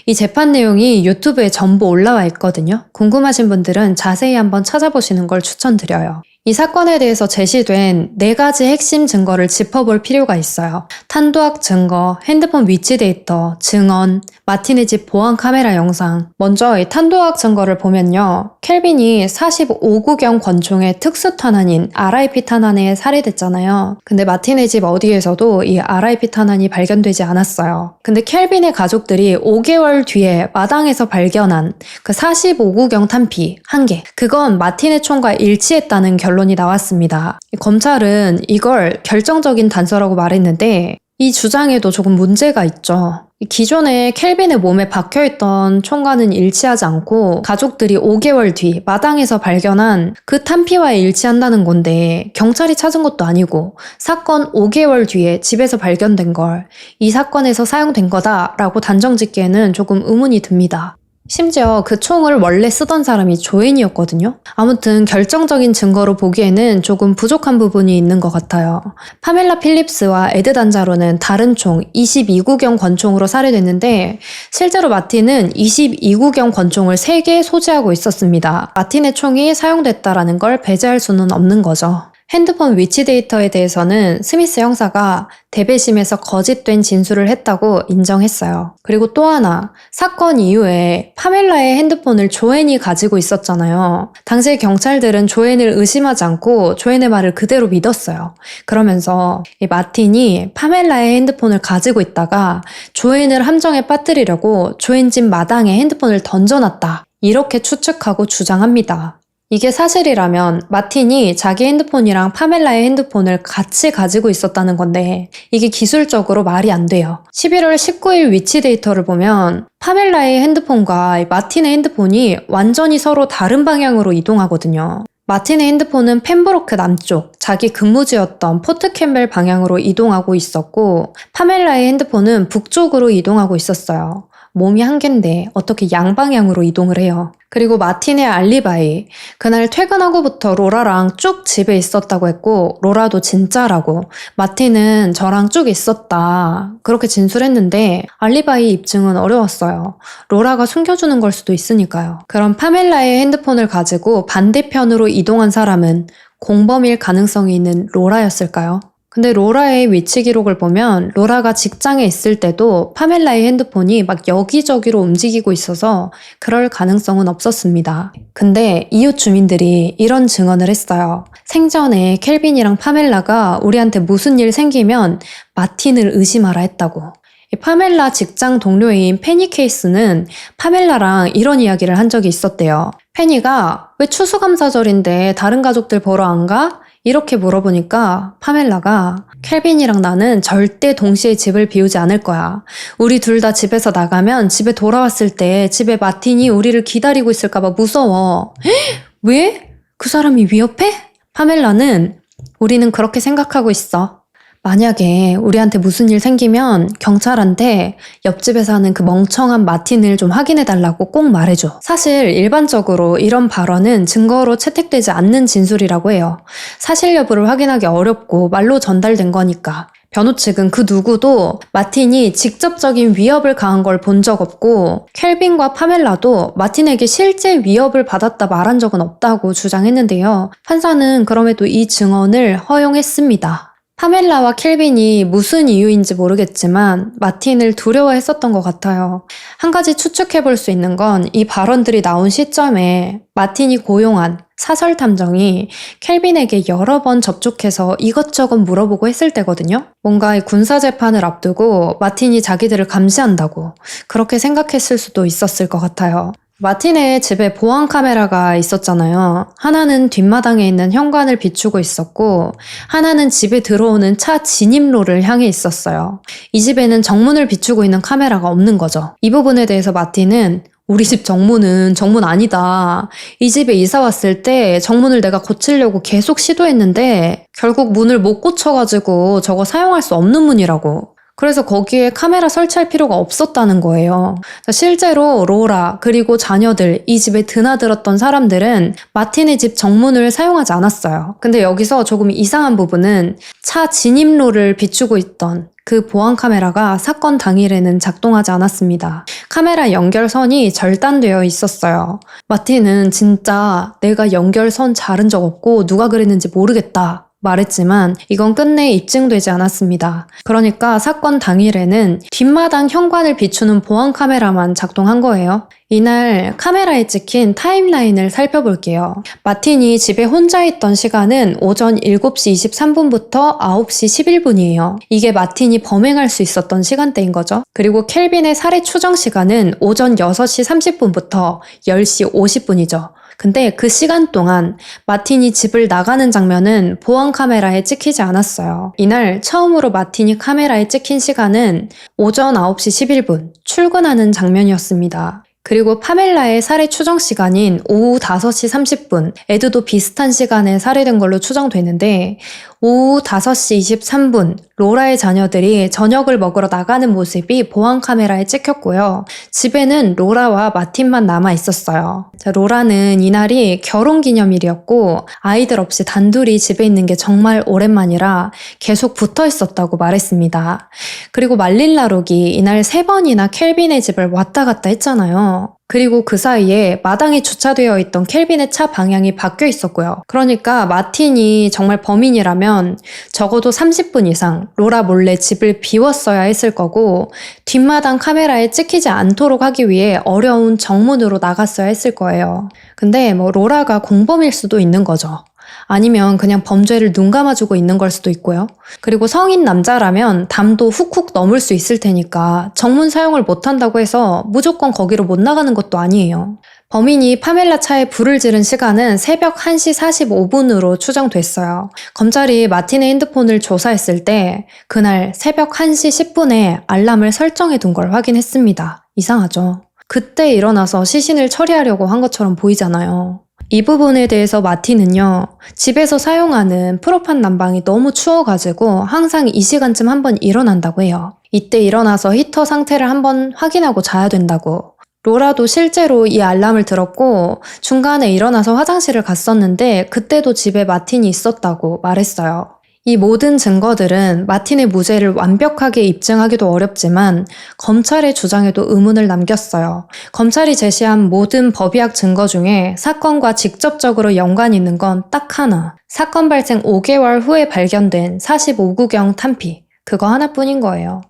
이 재판 내용이 유튜브에 전부 올라와 있거든요. 궁금하신 분들은 자세히 한번 찾아보시는 걸 추천드려요. 이 사건에 대해서 제시된 4가지 핵심 증거를 짚어볼 필요가 있어요. 탄도학 증거, 핸드폰 위치 데이터, 증언, 마틴의 집 보안 카메라 영상. 먼저 이 탄도학 증거를 보면요. 켈빈이 45구경 권총의 특수 탄환인 RIP 탄환에 살해됐잖아요. 근데 마틴의 집 어디에서도 이 RIP 탄환이 발견되지 않았어요. 근데 켈빈의 가족들이 5개월 뒤에 마당에서 발견한 그 45구경 탄피 1개. 그건 마틴의 총과 일치했다는 결론이 나왔습니다. 검찰은 이걸 결정적인 단서라고 말했는데 이 주장에도 조금 문제가 있죠. 기존에 켈빈의 몸에 박혀있던 총과는 일치하지 않고 가족들이 5개월 뒤 마당에서 발견한 그 탄피와 일치한다는 건데 경찰이 찾은 것도 아니고 사건 5개월 뒤에 집에서 발견된 걸 이 사건에서 사용된 거다라고 단정짓기에는 조금 의문이 듭니다. 심지어 그 총을 원래 쓰던 사람이 조앤이었거든요. 아무튼 결정적인 증거로 보기에는 조금 부족한 부분이 있는 것 같아요. 파멜라 필립스와 에드 단자로는 다른 총 22구경 권총으로 살해됐는데 실제로 마틴은 22구경 권총을 3개 소지하고 있었습니다. 마틴의 총이 사용됐다라는 걸 배제할 수는 없는 거죠. 핸드폰 위치 데이터에 대해서는 스미스 형사가 대배심에서 거짓된 진술을 했다고 인정했어요. 그리고 또 하나, 사건 이후에 파멜라의 핸드폰을 조앤이 가지고 있었잖아요. 당시 경찰들은 조앤을 의심하지 않고 조앤의 말을 그대로 믿었어요. 그러면서 이 마틴이 파멜라의 핸드폰을 가지고 있다가 조앤을 함정에 빠뜨리려고 조앤 집 마당에 핸드폰을 던져놨다. 이렇게 추측하고 주장합니다. 이게 사실이라면 마틴이 자기 핸드폰이랑 파멜라의 핸드폰을 같이 가지고 있었다는 건데 이게 기술적으로 말이 안 돼요. 11월 19일 위치 데이터를 보면 파멜라의 핸드폰과 마틴의 핸드폰이 완전히 서로 다른 방향으로 이동하거든요. 마틴의 핸드폰은 펜브로크 남쪽, 자기 근무지였던 포트 캠벨 방향으로 이동하고 있었고 파멜라의 핸드폰은 북쪽으로 이동하고 있었어요. 몸이 한 갠데 어떻게 양방향으로 이동을 해요. 그리고 마틴의 알리바이, 그날 퇴근하고부터 로라랑 쭉 집에 있었다고 했고 로라도 진짜라고, 마틴은 저랑 쭉 있었다 그렇게 진술했는데 알리바이 입증은 어려웠어요. 로라가 숨겨주는 걸 수도 있으니까요. 그럼 파멜라의 핸드폰을 가지고 반대편으로 이동한 사람은 공범일 가능성이 있는 로라였을까요? 근데 로라의 위치 기록을 보면 로라가 직장에 있을 때도 파멜라의 핸드폰이 막 여기저기로 움직이고 있어서 그럴 가능성은 없었습니다. 근데 이웃 주민들이 이런 증언을 했어요. 생전에 켈빈이랑 파멜라가 우리한테 무슨 일 생기면 마틴을 의심하라 했다고. 파멜라 직장 동료인 페니 케이스는 파멜라랑 이런 이야기를 한 적이 있었대요. 페니가 왜 추수감사절인데 다른 가족들 보러 안 가? 이렇게 물어보니까 파멜라가 켈빈이랑 나는 절대 동시에 집을 비우지 않을 거야. 우리 둘 다 집에서 나가면 집에 돌아왔을 때 집에 마틴이 우리를 기다리고 있을까봐 무서워. 헉? 왜? 그 사람이 위협해? 파멜라는 우리는 그렇게 생각하고 있어. 만약에 우리한테 무슨 일 생기면 경찰한테 옆집에 사는 그 멍청한 마틴을 좀 확인해달라고 꼭 말해줘. 사실 일반적으로 이런 발언은 증거로 채택되지 않는 진술이라고 해요. 사실 여부를 확인하기 어렵고 말로 전달된 거니까. 변호 측은 그 누구도 마틴이 직접적인 위협을 가한 걸 본 적 없고 켈빈과 파멜라도 마틴에게 실제 위협을 받았다 말한 적은 없다고 주장했는데요. 판사는 그럼에도 이 증언을 허용했습니다. 파멜라와 켈빈이 무슨 이유인지 모르겠지만 마틴을 두려워했었던 것 같아요. 한 가지 추측해볼 수 있는 건 이 발언들이 나온 시점에 마틴이 고용한 사설 탐정이 켈빈에게 여러 번 접촉해서 이것저것 물어보고 했을 때거든요. 뭔가 이 군사재판을 앞두고 마틴이 자기들을 감시한다고 그렇게 생각했을 수도 있었을 것 같아요. 마틴의 집에 보안 카메라가 있었잖아요. 하나는 뒷마당에 있는 현관을 비추고 있었고 하나는 집에 들어오는 차 진입로를 향해 있었어요. 이 집에는 정문을 비추고 있는 카메라가 없는 거죠. 이 부분에 대해서 마틴은 우리 집 정문은 정문 아니다. 이 집에 이사 왔을 때 정문을 내가 고치려고 계속 시도했는데 결국 문을 못 고쳐가지고 저거 사용할 수 없는 문이라고. 그래서 거기에 카메라 설치할 필요가 없었다는 거예요. 실제로 로라 그리고 자녀들, 이 집에 드나들었던 사람들은 마틴의 집 정문을 사용하지 않았어요. 근데 여기서 조금 이상한 부분은 차 진입로를 비추고 있던 그 보안 카메라가 사건 당일에는 작동하지 않았습니다. 카메라 연결선이 절단되어 있었어요. 마틴은 진짜 내가 연결선 자른 적 없고 누가 그랬는지 모르겠다 말했지만 이건 끝내 입증되지 않았습니다. 그러니까 사건 당일에는 뒷마당 현관을 비추는 보안 카메라만 작동한 거예요. 이날 카메라에 찍힌 타임라인을 살펴볼게요. 마틴이 집에 혼자 있던 시간은 오전 7시 23분부터 9시 11분이에요. 이게 마틴이 범행할 수 있었던 시간대인 거죠. 그리고 켈빈의 살해 추정 시간은 오전 6시 30분부터 10시 50분이죠. 근데 그 시간 동안 마틴이 집을 나가는 장면은 보안 카메라에 찍히지 않았어요. 이날 처음으로 마틴이 카메라에 찍힌 시간은 오전 9시 11분 출근하는 장면이었습니다. 그리고 파멜라의 살해 추정 시간인 오후 5시 30분, 에드도 비슷한 시간에 살해된 걸로 추정되는데 오후 5시 23분 로라의 자녀들이 저녁을 먹으러 나가는 모습이 보안 카메라에 찍혔고요. 집에는 로라와 마틴만 남아 있었어요. 로라는 이날이 결혼 기념일이었고 아이들 없이 단둘이 집에 있는 게 정말 오랜만이라 계속 붙어 있었다고 말했습니다. 그리고 말릴라록이 이날 3번이나 켈빈의 집을 왔다 갔다 했잖아요. 그리고 그 사이에 마당에 주차되어 있던 켈빈의 차 방향이 바뀌어 있었고요. 그러니까 마틴이 정말 범인이라면 적어도 30분 이상 로라 몰래 집을 비웠어야 했을 거고 뒷마당 카메라에 찍히지 않도록 하기 위해 어려운 정문으로 나갔어야 했을 거예요. 근데 로라가 공범일 수도 있는 거죠. 아니면 그냥 범죄를 눈 감아주고 있는 걸 수도 있고요. 그리고 성인 남자라면 담도 훅훅 넘을 수 있을 테니까 정문 사용을 못한다고 해서 무조건 거기로 못 나가는 것도 아니에요. 범인이 파멜라 차에 불을 지른 시간은 새벽 1시 45분으로 추정됐어요. 검찰이 마틴의 핸드폰을 조사했을 때 그날 새벽 1시 10분에 알람을 설정해 둔 걸 확인했습니다. 이상하죠? 그때 일어나서 시신을 처리하려고 한 것처럼 보이잖아요. 이 부분에 대해서 마틴은요, 집에서 사용하는 프로판 난방이 너무 추워가지고 항상 이 시간쯤 한번 일어난다고 해요. 이때 일어나서 히터 상태를 한번 확인하고 자야 된다고. 로라도 실제로 이 알람을 들었고 중간에 일어나서 화장실을 갔었는데 그때도 집에 마틴이 있었다고 말했어요. 이 모든 증거들은 마틴의 무죄를 완벽하게 입증하기도 어렵지만 검찰의 주장에도 의문을 남겼어요. 검찰이 제시한 모든 법의학 증거 중에 사건과 직접적으로 연관이 있는 건 딱 하나. 사건 발생 5개월 후에 발견된 45구경 탄피. 그거 하나뿐인 거예요.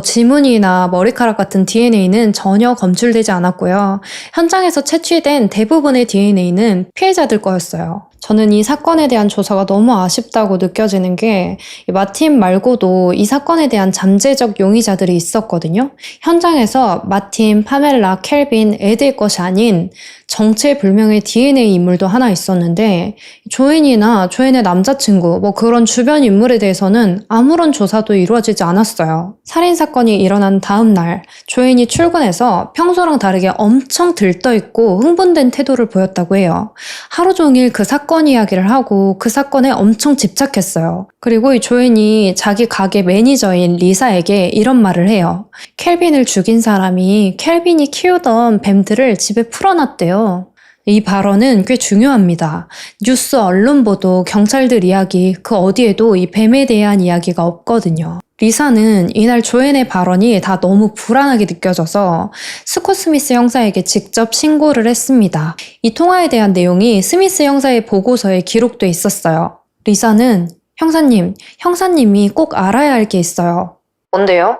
지문이나 머리카락 같은 DNA는 전혀 검출되지 않았고요. 현장에서 채취된 대부분의 DNA는 피해자들 거였어요. 저는 이 사건에 대한 조사가 너무 아쉽다고 느껴지는 게 마틴 말고도 이 사건에 대한 잠재적 용의자들이 있었거든요. 현장에서 마틴, 파멜라, 켈빈, 애들 것이 아닌 정체불명의 DNA 인물도 하나 있었는데 조앤이나 조앤의 남자친구 그런 주변 인물에 대해서는 아무런 조사도 이루어지지 않았어요. 살인사건이 일어난 다음 날 조앤이 출근해서 평소랑 다르게 엄청 들떠있고 흥분된 태도를 보였다고 해요. 하루 종일 그 사건 이야기를 하고 그 사건에 엄청 집착했어요. 그리고 이 조앤이 자기 가게 매니저인 리사에게 이런 말을 해요. 켈빈을 죽인 사람이 켈빈이 키우던 뱀들을 집에 풀어놨대요. 이 발언은 꽤 중요합니다. 뉴스 언론 보도, 경찰들 이야기, 그 어디에도 이 뱀에 대한 이야기가 없거든요. 리사는 이날 조앤의 발언이 다 너무 불안하게 느껴져서 스콧 스미스 형사에게 직접 신고를 했습니다. 이 통화에 대한 내용이 스미스 형사의 보고서에 기록돼 있었어요. 리사는 형사님이 꼭 알아야 할 게 있어요. 뭔데요?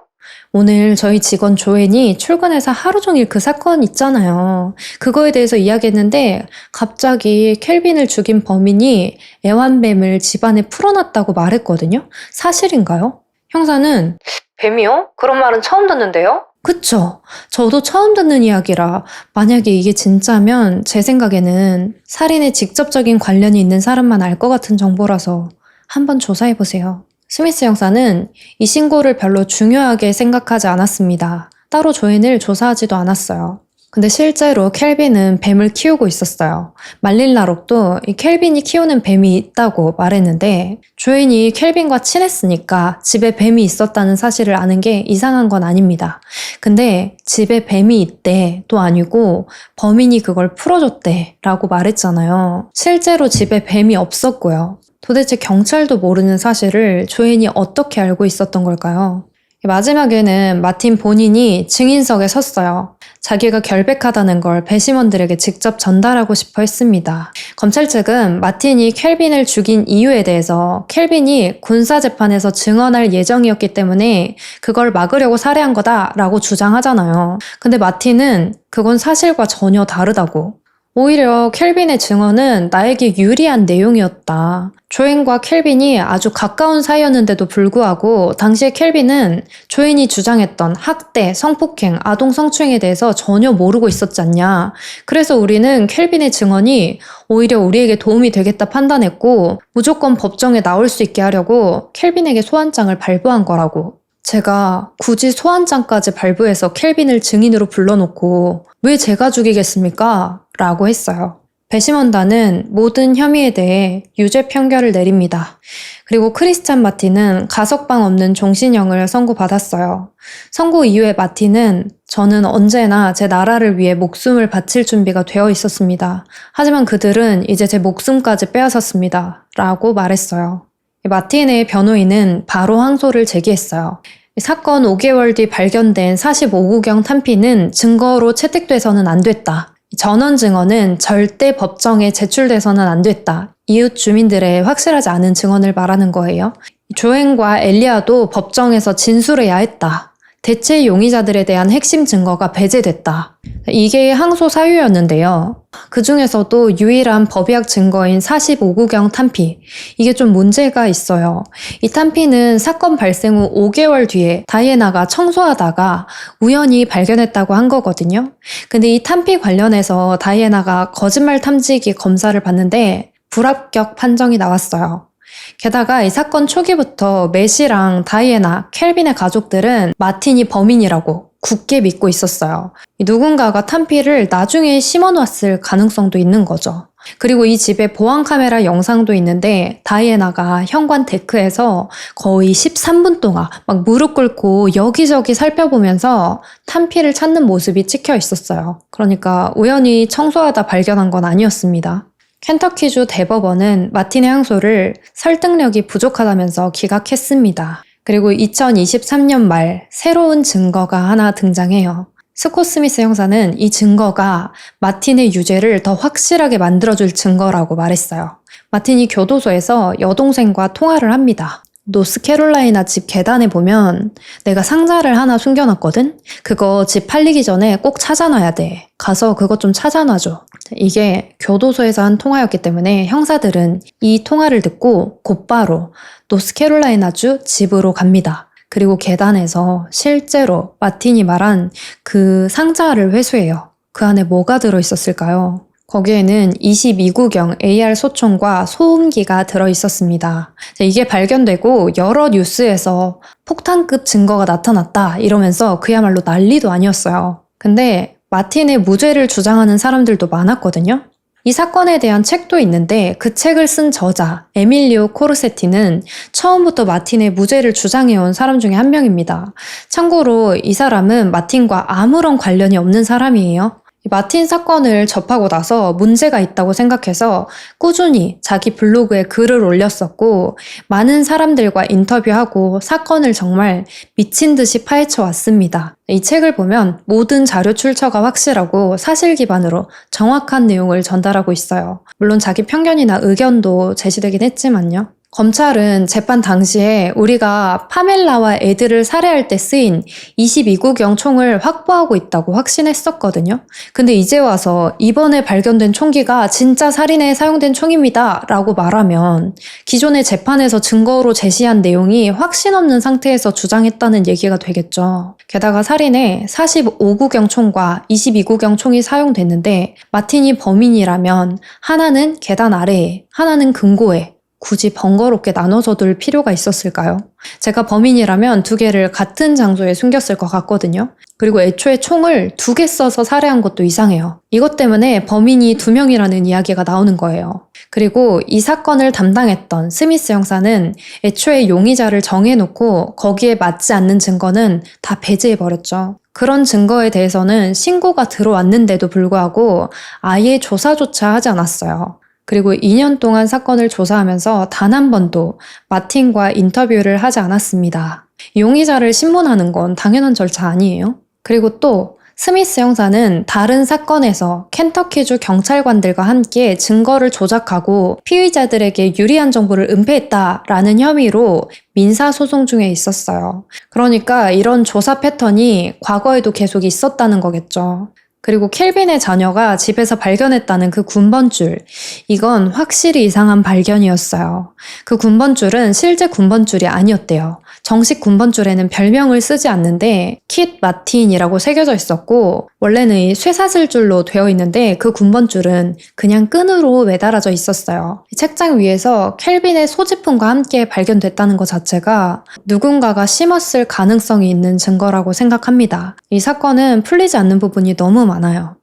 오늘 저희 직원 조앤이 출근해서 하루 종일 그 사건 있잖아요. 그거에 대해서 이야기했는데 갑자기 켈빈을 죽인 범인이 애완뱀을 집안에 풀어놨다고 말했거든요. 사실인가요? 형사는 뱀이요? 그런 말은 처음 듣는데요? 그쵸? 저도 처음 듣는 이야기라 만약에 이게 진짜면 제 생각에는 살인에 직접적인 관련이 있는 사람만 알 것 같은 정보라서 한번 조사해보세요. 스미스 형사는 이 신고를 별로 중요하게 생각하지 않았습니다. 따로 조앤을 조사하지도 않았어요. 근데 실제로 켈빈은 뱀을 키우고 있었어요. 말릴라록도 이 켈빈이 키우는 뱀이 있다고 말했는데 조앤이 켈빈과 친했으니까 집에 뱀이 있었다는 사실을 아는 게 이상한 건 아닙니다. 근데 집에 뱀이 있대도 아니고 범인이 그걸 풀어줬대 라고 말했잖아요. 실제로 집에 뱀이 없었고요. 도대체 경찰도 모르는 사실을 조앤이 어떻게 알고 있었던 걸까요? 마지막에는 마틴 본인이 증인석에 섰어요. 자기가 결백하다는 걸 배심원들에게 직접 전달하고 싶어 했습니다. 검찰 측은 마틴이 켈빈을 죽인 이유에 대해서 켈빈이 군사재판에서 증언할 예정이었기 때문에 그걸 막으려고 살해한 거다라고 주장하잖아요. 근데 마틴은 그건 사실과 전혀 다르다고. 오히려 켈빈의 증언은 나에게 유리한 내용이었다. 조앤과 켈빈이 아주 가까운 사이였는데도 불구하고 당시에 켈빈은 조앤이 주장했던 학대, 성폭행, 아동 성추행에 대해서 전혀 모르고 있었지 않냐. 그래서 우리는 켈빈의 증언이 오히려 우리에게 도움이 되겠다 판단했고 무조건 법정에 나올 수 있게 하려고 켈빈에게 소환장을 발부한 거라고. 제가 굳이 소환장까지 발부해서 켈빈을 증인으로 불러놓고 왜 제가 죽이겠습니까? 라고 했어요. 배심원단은 모든 혐의에 대해 유죄 판결을 내립니다. 그리고 크리스찬 마틴은 가석방 없는 종신형을 선고받았어요. 선고 이후에 마틴은 저는 언제나 제 나라를 위해 목숨을 바칠 준비가 되어 있었습니다. 하지만 그들은 이제 제 목숨까지 빼앗았습니다. 라고 말했어요. 마틴의 변호인은 바로 항소를 제기했어요. 사건 5개월 뒤 발견된 45구경 탄피는 증거로 채택돼서는 안 됐다. 전원 증언은 절대 법정에 제출돼서는 안 됐다. 이웃 주민들의 확실하지 않은 증언을 말하는 거예요. 조앤과 엘리아도 법정에서 진술해야 했다. 대체 용의자들에 대한 핵심 증거가 배제됐다. 이게 항소 사유였는데요. 그 중에서도 유일한 법의학 증거인 45구경 탄피. 이게 좀 문제가 있어요. 이 탄피는 사건 발생 후 5개월 뒤에 다이애나가 청소하다가 우연히 발견했다고 한 거거든요. 근데 이 탄피 관련해서 다이애나가 거짓말 탐지기 검사를 받는데 불합격 판정이 나왔어요. 게다가 이 사건 초기부터 매시랑 다이애나, 켈빈의 가족들은 마틴이 범인이라고 굳게 믿고 있었어요. 누군가가 탄피를 나중에 심어놨을 가능성도 있는 거죠. 그리고 이 집에 보안 카메라 영상도 있는데 다이애나가 현관 데크에서 거의 13분 동안 막 무릎 꿇고 여기저기 살펴보면서 탄피를 찾는 모습이 찍혀 있었어요. 그러니까 우연히 청소하다 발견한 건 아니었습니다. 켄터키주 대법원은 마틴의 항소를 설득력이 부족하다면서 기각했습니다. 그리고 2023년 말 새로운 증거가 하나 등장해요. 스콧 스미스 형사는 이 증거가 마틴의 유죄를 더 확실하게 만들어줄 증거라고 말했어요. 마틴이 교도소에서 여동생과 통화를 합니다. 노스캐롤라이나 집 계단에 보면 내가 상자를 하나 숨겨놨거든? 그거 집 팔리기 전에 꼭 찾아놔야 돼. 가서 그것 좀 찾아놔줘. 이게 교도소에서 한 통화였기 때문에 형사들은 이 통화를 듣고 곧바로 노스캐롤라이나주 집으로 갑니다. 그리고 계단에서 실제로 마틴이 말한 그 상자를 회수해요. 그 안에 뭐가 들어있었을까요? 거기에는 22구경 AR 소총과 소음기가 들어있었습니다. 이게 발견되고 여러 뉴스에서 폭탄급 증거가 나타났다 이러면서 그야말로 난리도 아니었어요. 근데 마틴의 무죄를 주장하는 사람들도 많았거든요. 이 사건에 대한 책도 있는데 그 책을 쓴 저자 에밀리오 코르세티는 처음부터 마틴의 무죄를 주장해온 사람 중에 한 명입니다. 참고로 이 사람은 마틴과 아무런 관련이 없는 사람이에요. 마틴 사건을 접하고 나서 문제가 있다고 생각해서 꾸준히 자기 블로그에 글을 올렸었고 많은 사람들과 인터뷰하고 사건을 정말 미친 듯이 파헤쳐 왔습니다. 이 책을 보면 모든 자료 출처가 확실하고 사실 기반으로 정확한 내용을 전달하고 있어요. 물론 자기 편견이나 의견도 제시되긴 했지만요. 검찰은 재판 당시에 우리가 파멜라와 애들을 살해할 때 쓰인 22구경 총을 확보하고 있다고 확신했었거든요. 근데 이제 와서 이번에 발견된 총기가 진짜 살인에 사용된 총입니다 라고 말하면 기존의 재판에서 증거로 제시한 내용이 확신 없는 상태에서 주장했다는 얘기가 되겠죠. 게다가 살인에 45구경 총과 22구경 총이 사용됐는데 마틴이 범인이라면 하나는 계단 아래에, 하나는 금고에 굳이 번거롭게 나눠서 둘 필요가 있었을까요? 제가 범인이라면 두 개를 같은 장소에 숨겼을 것 같거든요. 그리고 애초에 총을 2개 써서 살해한 것도 이상해요. 이것 때문에 범인이 2명이라는 이야기가 나오는 거예요. 그리고 이 사건을 담당했던 스미스 형사는 애초에 용의자를 정해놓고 거기에 맞지 않는 증거는 다 배제해버렸죠. 그런 증거에 대해서는 신고가 들어왔는데도 불구하고 아예 조사조차 하지 않았어요. 그리고 2년 동안 사건을 조사하면서 단 한 번도 마틴과 인터뷰를 하지 않았습니다. 용의자를 신문하는 건 당연한 절차 아니에요? 그리고 또 스미스 형사는 다른 사건에서 켄터키주 경찰관들과 함께 증거를 조작하고 피의자들에게 유리한 정보를 은폐했다라는 혐의로 민사소송 중에 있었어요. 그러니까 이런 조사 패턴이 과거에도 계속 있었다는 거겠죠. 그리고 켈빈의 자녀가 집에서 발견했다는 그 군번줄, 이건 확실히 이상한 발견이었어요. 그 군번줄은 실제 군번줄이 아니었대요. 정식 군번줄에는 별명을 쓰지 않는데 킷 마틴이라고 새겨져 있었고 원래는 이 쇠사슬줄로 되어 있는데 그 군번줄은 그냥 끈으로 매달아져 있었어요. 책장 위에서 켈빈의 소지품과 함께 발견됐다는 것 자체가 누군가가 심었을 가능성이 있는 증거라고 생각합니다. 이 사건은 풀리지 않는 부분이 너무 많아요. 많아요.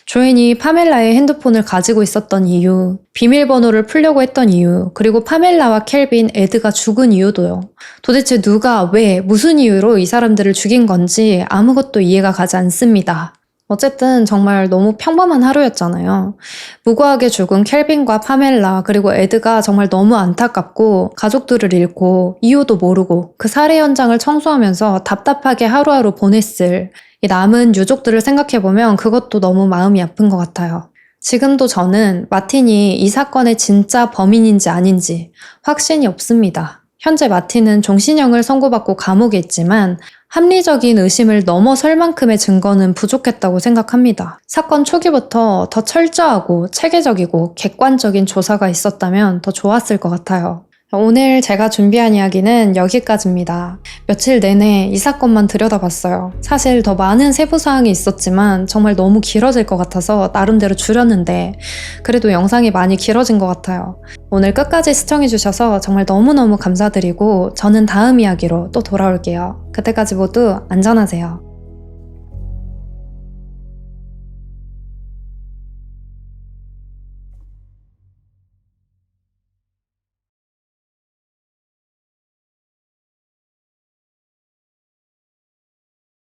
조앤이 파멜라의 핸드폰을 가지고 있었던 이유, 비밀번호를 풀려고 했던 이유, 그리고 파멜라와 켈빈, 에드가 죽은 이유도요. 도대체 누가, 왜, 무슨 이유로 이 사람들을 죽인 건지 아무것도 이해가 가지 않습니다. 어쨌든 정말 너무 평범한 하루였잖아요. 무고하게 죽은 켈빈과 파멜라 그리고 에드가 정말 너무 안타깝고 가족들을 잃고 이유도 모르고 그 살해 현장을 청소하면서 답답하게 하루하루 보냈을 이 남은 유족들을 생각해보면 그것도 너무 마음이 아픈 것 같아요. 지금도 저는 마틴이 이 사건의 진짜 범인인지 아닌지 확신이 없습니다. 현재 마틴은 종신형을 선고받고 감옥에 있지만 합리적인 의심을 넘어설 만큼의 증거는 부족했다고 생각합니다. 사건 초기부터 더 철저하고 체계적이고 객관적인 조사가 있었다면 더 좋았을 것 같아요. 오늘 제가 준비한 이야기는 여기까지입니다. 며칠 내내 이 사건만 들여다봤어요. 사실 더 많은 세부사항이 있었지만 정말 너무 길어질 것 같아서 나름대로 줄였는데 그래도 영상이 많이 길어진 것 같아요. 오늘 끝까지 시청해주셔서 정말 너무너무 감사드리고 저는 다음 이야기로 또 돌아올게요. 그때까지 모두 안전하세요.